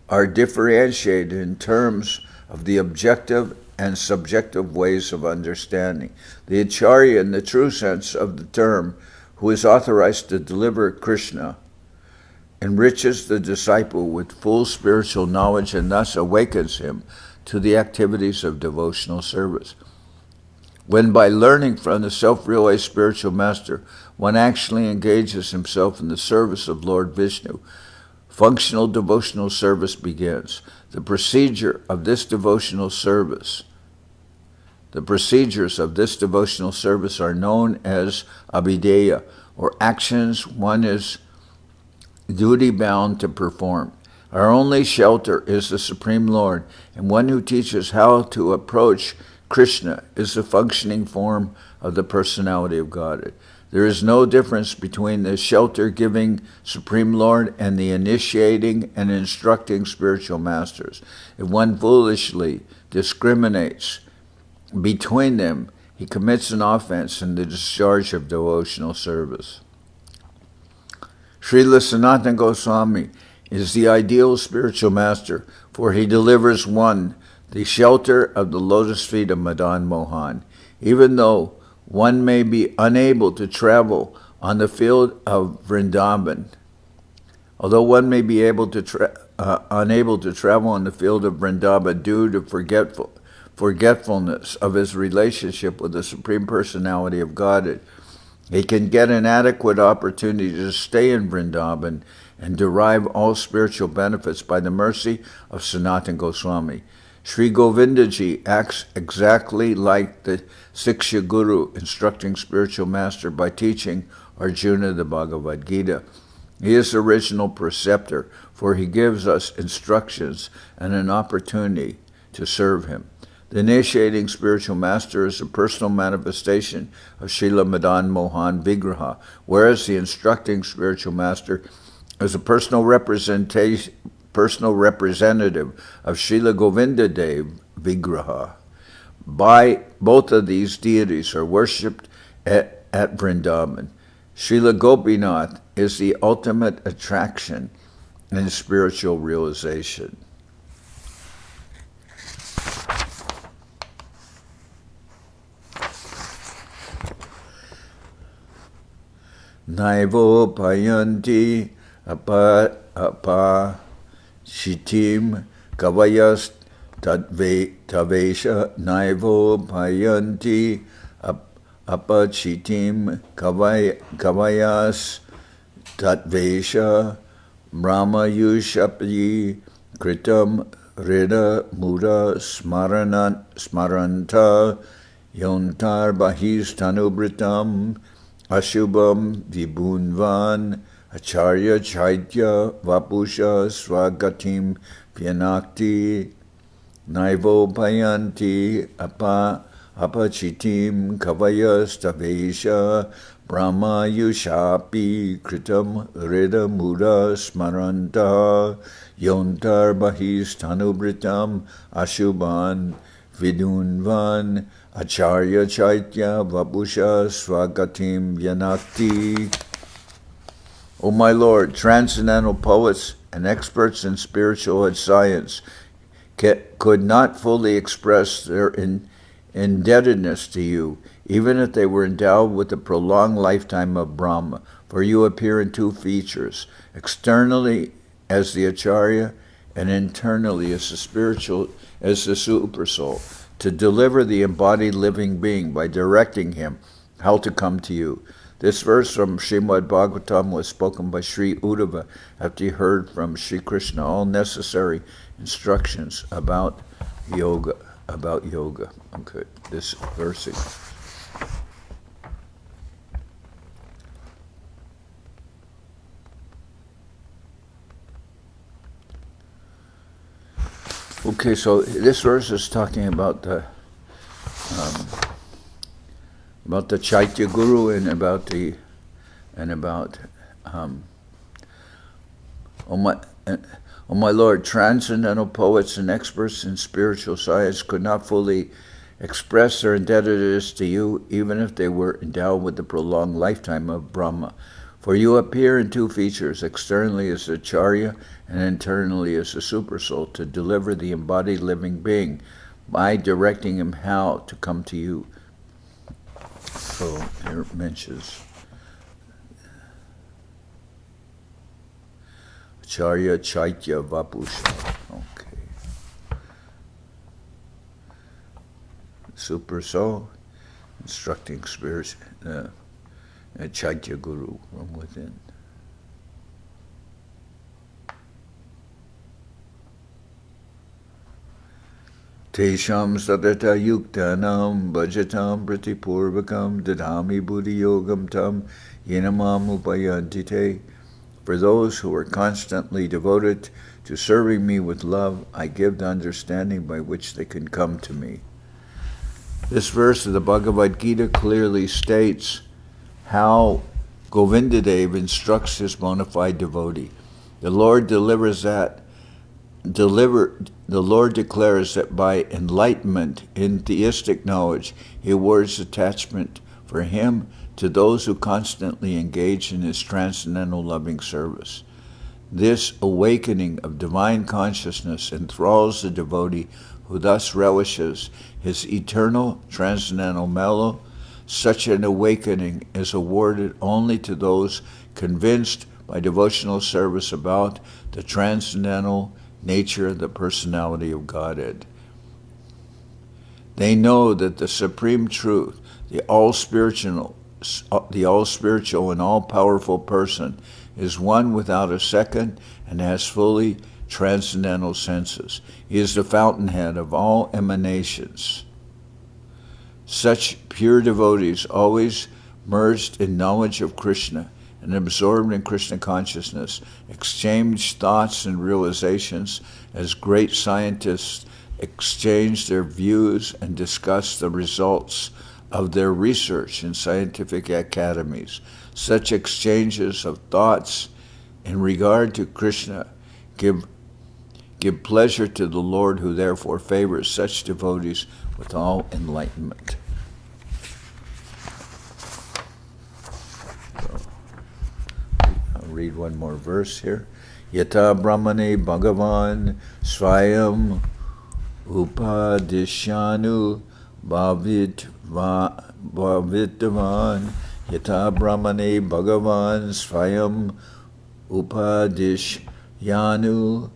are differentiated in terms of the objective and subjective ways of understanding. The Acharya, in the true sense of the term, who is authorized to deliver Krishna, enriches the disciple with full spiritual knowledge and thus awakens him to the activities of devotional service. When by learning from the self-realized spiritual master, one actually engages himself in the service of Lord Vishnu, functional devotional service begins. The procedures of this devotional service are known as abhideya, or actions one is duty-bound to perform. Our only shelter is the Supreme Lord, and one who teaches how to approach Krishna is the functioning form of the personality of Godhead. There is no difference between the shelter-giving Supreme Lord and the initiating and instructing spiritual masters. If one foolishly discriminates between them, he commits an offense in the discharge of devotional service. Srila Sanatana Goswami is the ideal spiritual master, for he delivers one, the shelter of the lotus feet of Madan-Mohan. Even though one may be unable to travel on the field of Vrindaban, although one may be unable to travel on the field of Vrindaban due to forgetfulness of his relationship with the Supreme Personality of Godhead, he can get an adequate opportunity to stay in Vrindaban and derive all spiritual benefits by the mercy of Sanatana Goswami. Sri Govindaji acts exactly like the Siksha Guru, instructing spiritual master by teaching Arjuna the Bhagavad Gita. He is the original preceptor, for he gives us instructions and an opportunity to serve him. The initiating spiritual master is a personal manifestation of Srila Madan-Mohan Vigraha, whereas the instructing spiritual master is a personal representative of Srila Govinda Dev Vigraha. Both of these deities are worshipped at Vrindaban. Srila Gopinath is the ultimate attraction in spiritual realization. Naivo payanti apa shitim kavayas tavesha naivo payanti apa shitim kavayas tatvesha brahma yushapi kritam rida muda smaranta yontar bahis tanubritam Ashubam Vibhunvan Acharya Chaitya Vapusha Swagatim Pyanakti Naivo Payanti Apachitim Kavayas Tavesha Brahma Yushapi Kritam Rida Muda Smaranta Yontar Bahis Tanubritam Ashubhan Vidunvan Acharya Chaitya Vapusha Swagatim Vyanakti. O my Lord, transcendental poets and experts in spiritual science could not fully express their indebtedness to you, even if they were endowed with the prolonged lifetime of Brahma, for you appear in two features, externally as the Acharya and internally as the Supersoul, to deliver the embodied living being by directing him how to come to you. This verse from Srimad Bhagavatam was spoken by Sri Uddhava after he heard from Sri Krishna all necessary instructions about yoga. Okay, this verse. Okay, so this verse is talking about the Chaitya Guru and about oh my Lord, transcendental poets and experts in spiritual science could not fully express their indebtedness to you, even if they were endowed with the prolonged lifetime of Brahma. For you appear in two features, externally as Acharya and internally as a Supersoul, to deliver the embodied living being by directing him how to come to you. So here it mentions Acharya Chaitya Vapusha. Okay. Supersoul, instructing spirits. Chaitya Guru from within. Tesham sadata yuktanam bhajatam pratipurvakam dadhami buddhi yogam tam yenamam upayantite. For those who are constantly devoted to serving me with love, I give the understanding by which they can come to me. This verse of the Bhagavad Gita clearly states how Govinda Dev instructs his bona fide devotee. The Lord declares that by enlightenment in theistic knowledge, he awards attachment for him to those who constantly engage in his transcendental loving service. This awakening of divine consciousness enthralls the devotee, who thus relishes his eternal transcendental mellow. Such an awakening is awarded only to those convinced by devotional service about the transcendental nature of the personality of Godhead. They know that the supreme truth, the all-spiritual and all-powerful person, is one without a second and has fully transcendental senses. He is the fountainhead of all emanations. Such pure devotees, always merged in knowledge of Krishna and absorbed in Krishna consciousness, exchange thoughts and realizations as great scientists exchange their views and discuss the results of their research in scientific academies. Such exchanges of thoughts in regard to Krishna give pleasure to the Lord, who therefore favors such devotees with all enlightenment. So, I'll read one more verse here. Yata Brahmane Bhagavan Swayam Upadishyanu Bhavitavan. Yata Brahmane Bhagavan Swayam Upadishyanu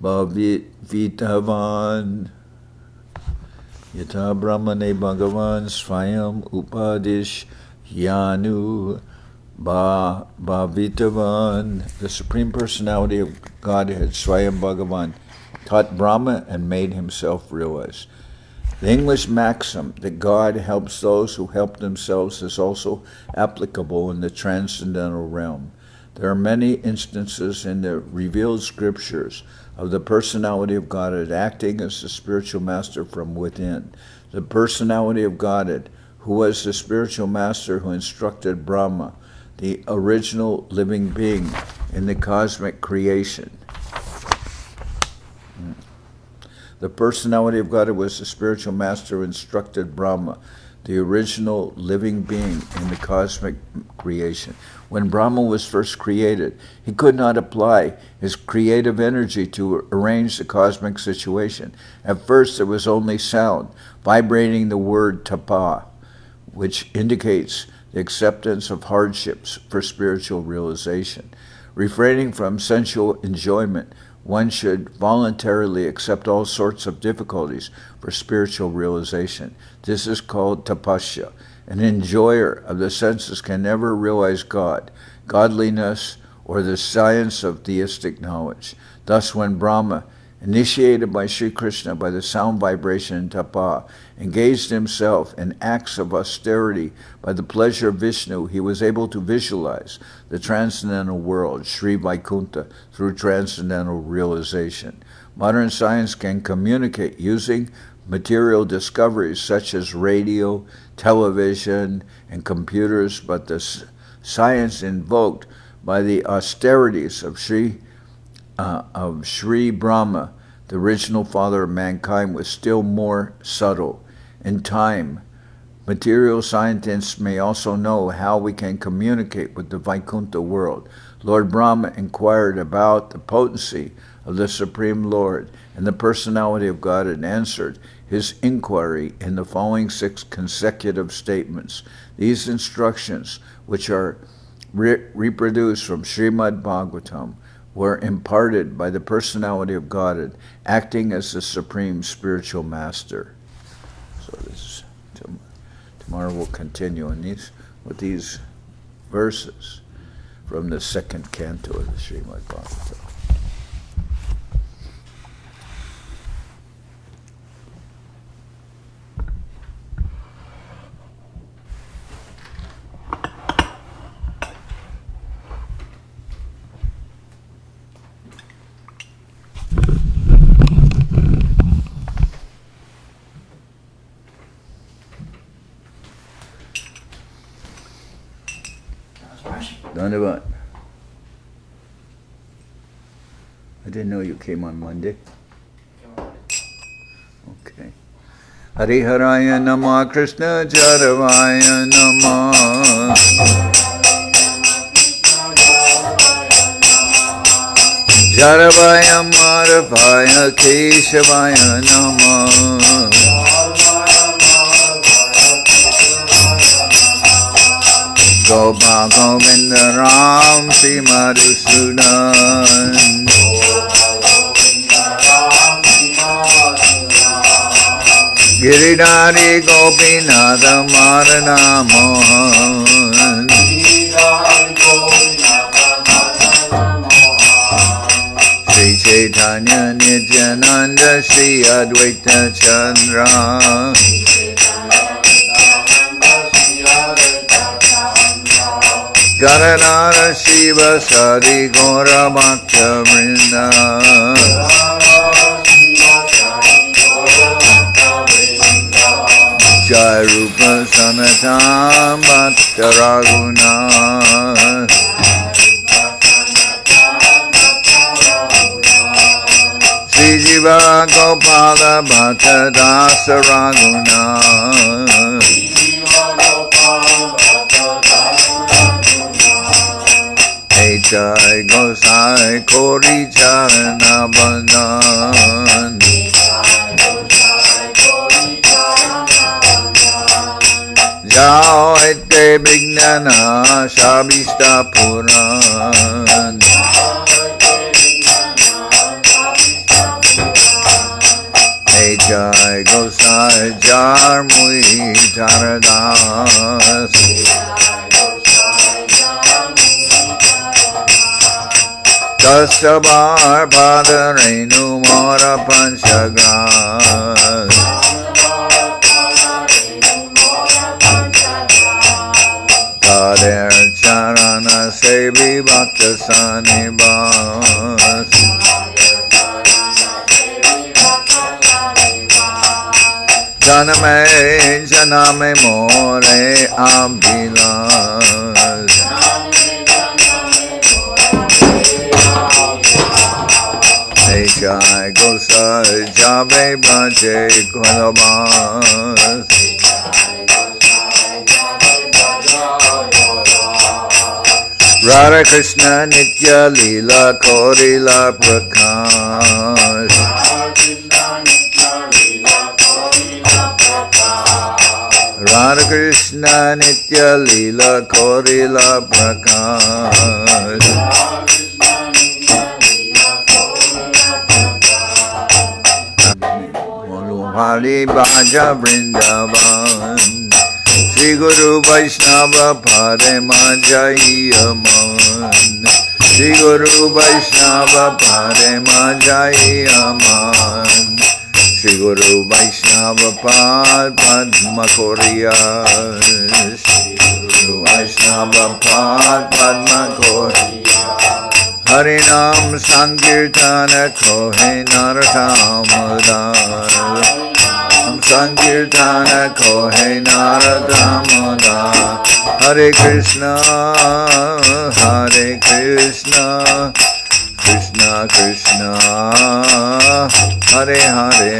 Bhavitavan. Yata Brahmane Bhagavan Swayam Upadishyanu Bhavitavan. The Supreme Personality of Godhead, Swayam Bhagavan, taught Brahma and made himself realized. The English maxim that God helps those who help themselves is also applicable in the transcendental realm. There are many instances in the revealed scriptures of the personality of Godhead acting as the spiritual master from within. The personality of Godhead, who was the spiritual master who instructed Brahma, the original living being in the cosmic creation. The personality of Godhead was the spiritual master who instructed Brahma, the original living being in the cosmic creation. When Brahma was first created, he could not apply his creative energy to arrange the cosmic situation. At first, there was only sound, vibrating the word tapa, which indicates the acceptance of hardships for spiritual realization. Refraining from sensual enjoyment, one should voluntarily accept all sorts of difficulties for spiritual realization. This is called tapasya. An enjoyer of the senses can never realize God, godliness, or the science of theistic knowledge. Thus, when Brahma, initiated by Sri Krishna by the sound vibration in tapa, engaged himself in acts of austerity by the pleasure of Vishnu, he was able to visualize the transcendental world, Sri Vaikuntha, through transcendental realization. Modern science can communicate using material discoveries such as radio, television, and computers, but the science invoked by the austerities of Sri Brahma, the original father of mankind, was still more subtle. In time, material scientists may also know how we can communicate with the Vaikuntha world. Lord Brahma inquired about the potency of the Supreme Lord and the personality of God and answered his inquiry in the following 6 consecutive statements. These instructions, which are reproduced from Srimad Bhagavatam, were imparted by the personality of Godhead, acting as the supreme spiritual master. So this tomorrow we'll continue with these verses from the 2nd canto of the Srimad Bhagavatam. Dhanavat. I didn't know you came on Monday. Okay. Hariharaya Nama Krishna Jaravaya Nama Jaravaya Madhavaya Keshavaya Nama Gopa Govinda Ram Sri Madhusudan Giridhari Gopinath Madan-Mohan Sri Chaitanya Nityananda Sri Advaita Chandra Gadadara Shiva Sadi Gora Bhaktivedanta Jai Rupa Sanatam Bhatta Raghunath Sri Jiva Gopala Bhatta Dasa Raghunath Jai Gosai Kori Charana Bandhan Jao Ete Vignana Shabishta Puran Jai Gosai Jar Mui Taradas Dasabar Padarenu Mora Panchagras Tader Charana Sevi Bhakta Sanibas Janame Janame More Abhilas Jai Gosai Jabe Bhaje Kolabas Radha Krishna Nitya Lila Korila Prakash Radha Krishna Nitya Lila Korila Prakash Hari Bhaja Vrindaban Sri Guru Vaishnava Parema Jayaman Sri Guru Vaishnava Parema Jayaman Sri Guru Vaishnava Pad Padma Koriya Sri Guru Vaishnava Pad Padma Koriya Harinam Sankirtana Kohe Naratamada Sankirtana Kohe Naratamada Hare Krishna Krishna Krishna Hare Hare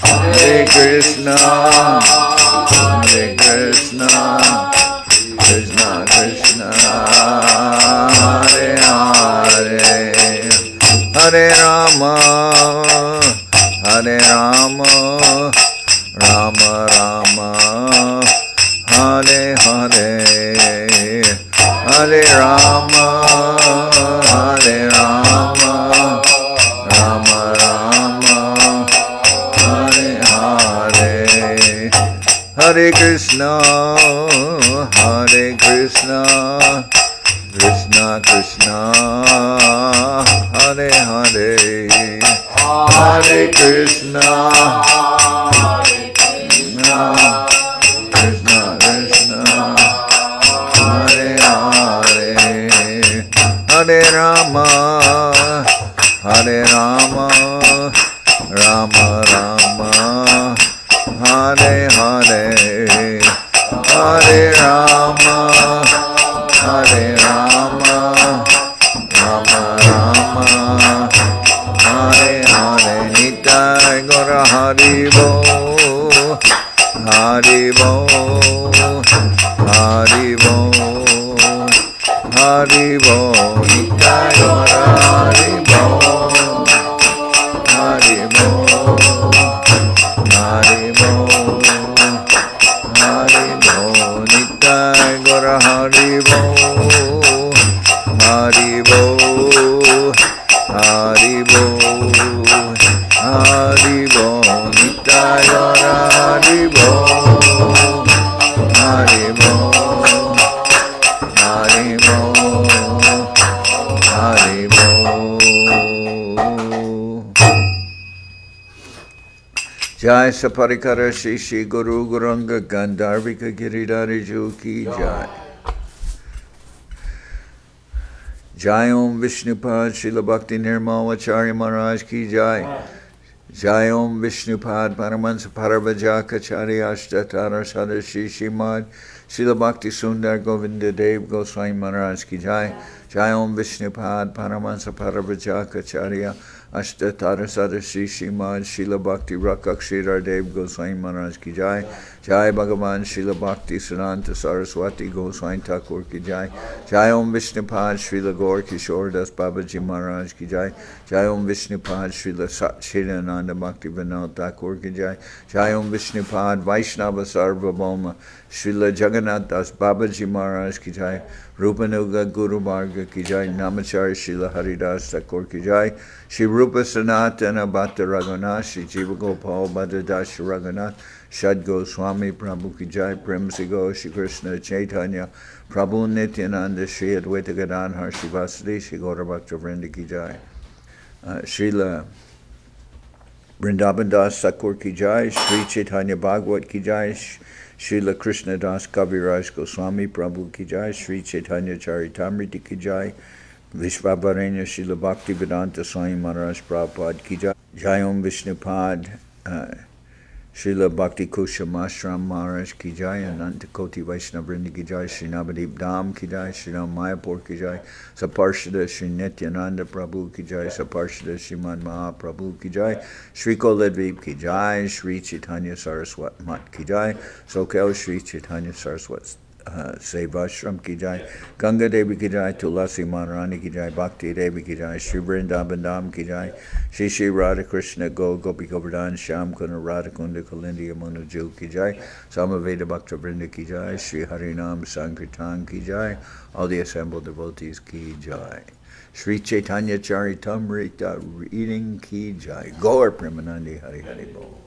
Hare Krishna Krishna Krishna Hare Hare Hare Rama Rama Rama Hare Hare Hare Rama Rama Rama Hare Hare Hare Krishna Krishna Krishna Hare Hare Hare Krishna Krishna Krishna Hare Hare Hare Rama Rama Rama Hare Hare Hare Rama Hare Rama, Rama Rama, Hare Hare, Nitai Gaura Haribo, Haribo, Haribo, Haribo, Nitai Gaura Haribo, Haribo, Haribo, Haribo, Nitai Gaura Haribo, Haribo, Haribo, Haribo, Nitai Gaura Haribo, Haribo, Haribo, Haribo. Jai Saparikara Shishi Guru Guranga Gandharvika Giridhari Ju Ki Jai. Jai Om Vishnupad Srila Bhakti Nirmalacharya Maharaj Ki Jai. Jai Om Vishnupad Paramahansa Paravajaka Ashtatara Sadashi Shimad Srila Bhakti Sundar Govinda Dev Goswami Maharaj Ki Jai. Jai Om Vishnupad Paramahansa Paravajaka Ashtatara Sadashi Shimad Srila Bhakti Rakshidhar Dev Goswami Maharaj Ki Jai. Jai Bhagavan Srila Bhakti Siddhanta Saraswati Goswami Thakur Ki Jai. Jai Om Vishnupad Srila Gaur Kishore Das Babaji Maharaj Ki Jai. Jai Om Vishnupad Srila Satchidananda Bhaktivedanta Thakur Ki Jai. Jai Om Vishnupad Vaishnava Sarvabhauma Srila Jagannath Das Babaji Maharaj Ki Jai. Rupanuga Guru Marga Ki Jai. Namacharya Srila Haridas Thakur Ki Jai. Shri Rupa Sanatana Bhatta Raghunath Shri Jiva Gopal Bhattadash Raghunath Shad Goswami Prabhu Ki Jai. Prem Sigo Shri Krishna Chaitanya Prabhu Nityananda Shri Advaita Gadadhar Shivasadi Shri Gauda Bhaktivedanta Ki Jai. Srila Vrindaban Das Thakur Ki Jai. Sri Chaitanya Bhagavat Ki Jai. Srila Krishnadas Kaviraj Goswami Prabhu Ki Jai. Sri Chaitanya Charitamrita Ki Jai. Vishvavarenya Srila Bhaktivedanta Swami Maharaj Prabhupad Ki Jai. Jai Om Vishnupad Srila Bhakti Kusham Ashram Maharaj Ki Jai. Ananta Koti Vaishnava Vrinda Ki Jai. Sri Navadip Dham Ki Jai. Sri Ram Mayapur Ki Jai. Saparshada Sri Nityananda Prabhu Ki Jai. Saparshada Srimad Mahaprabhu Ki Jai. Sri Koladvip Ki Jai. Sri Chaitanya Saraswat Mat Ki Jai. Soquel Sri Chaitanya Saraswat Seva Ashram Ki Jai. Ganga Devi Ki Jai. Tulasi Maharani Ki Jai. Bhakti Devi Ki Jai. Sri Vrindaban Dham Ki Jai. Shri Shri Radha Krishna Gopi Govardhan Shyam Kuna Radha Kunda Kalindi Yamuna Jil Ki Jai. Samaveda Bhakta Vrinda Ki Jai. Shri Harinam Sankirtan Ki Jai. All the assembled devotees Ki Jai. Sri Chaitanya Charitamrita reading Ki Jai. Gaur Premanandi Hari Hari Bol.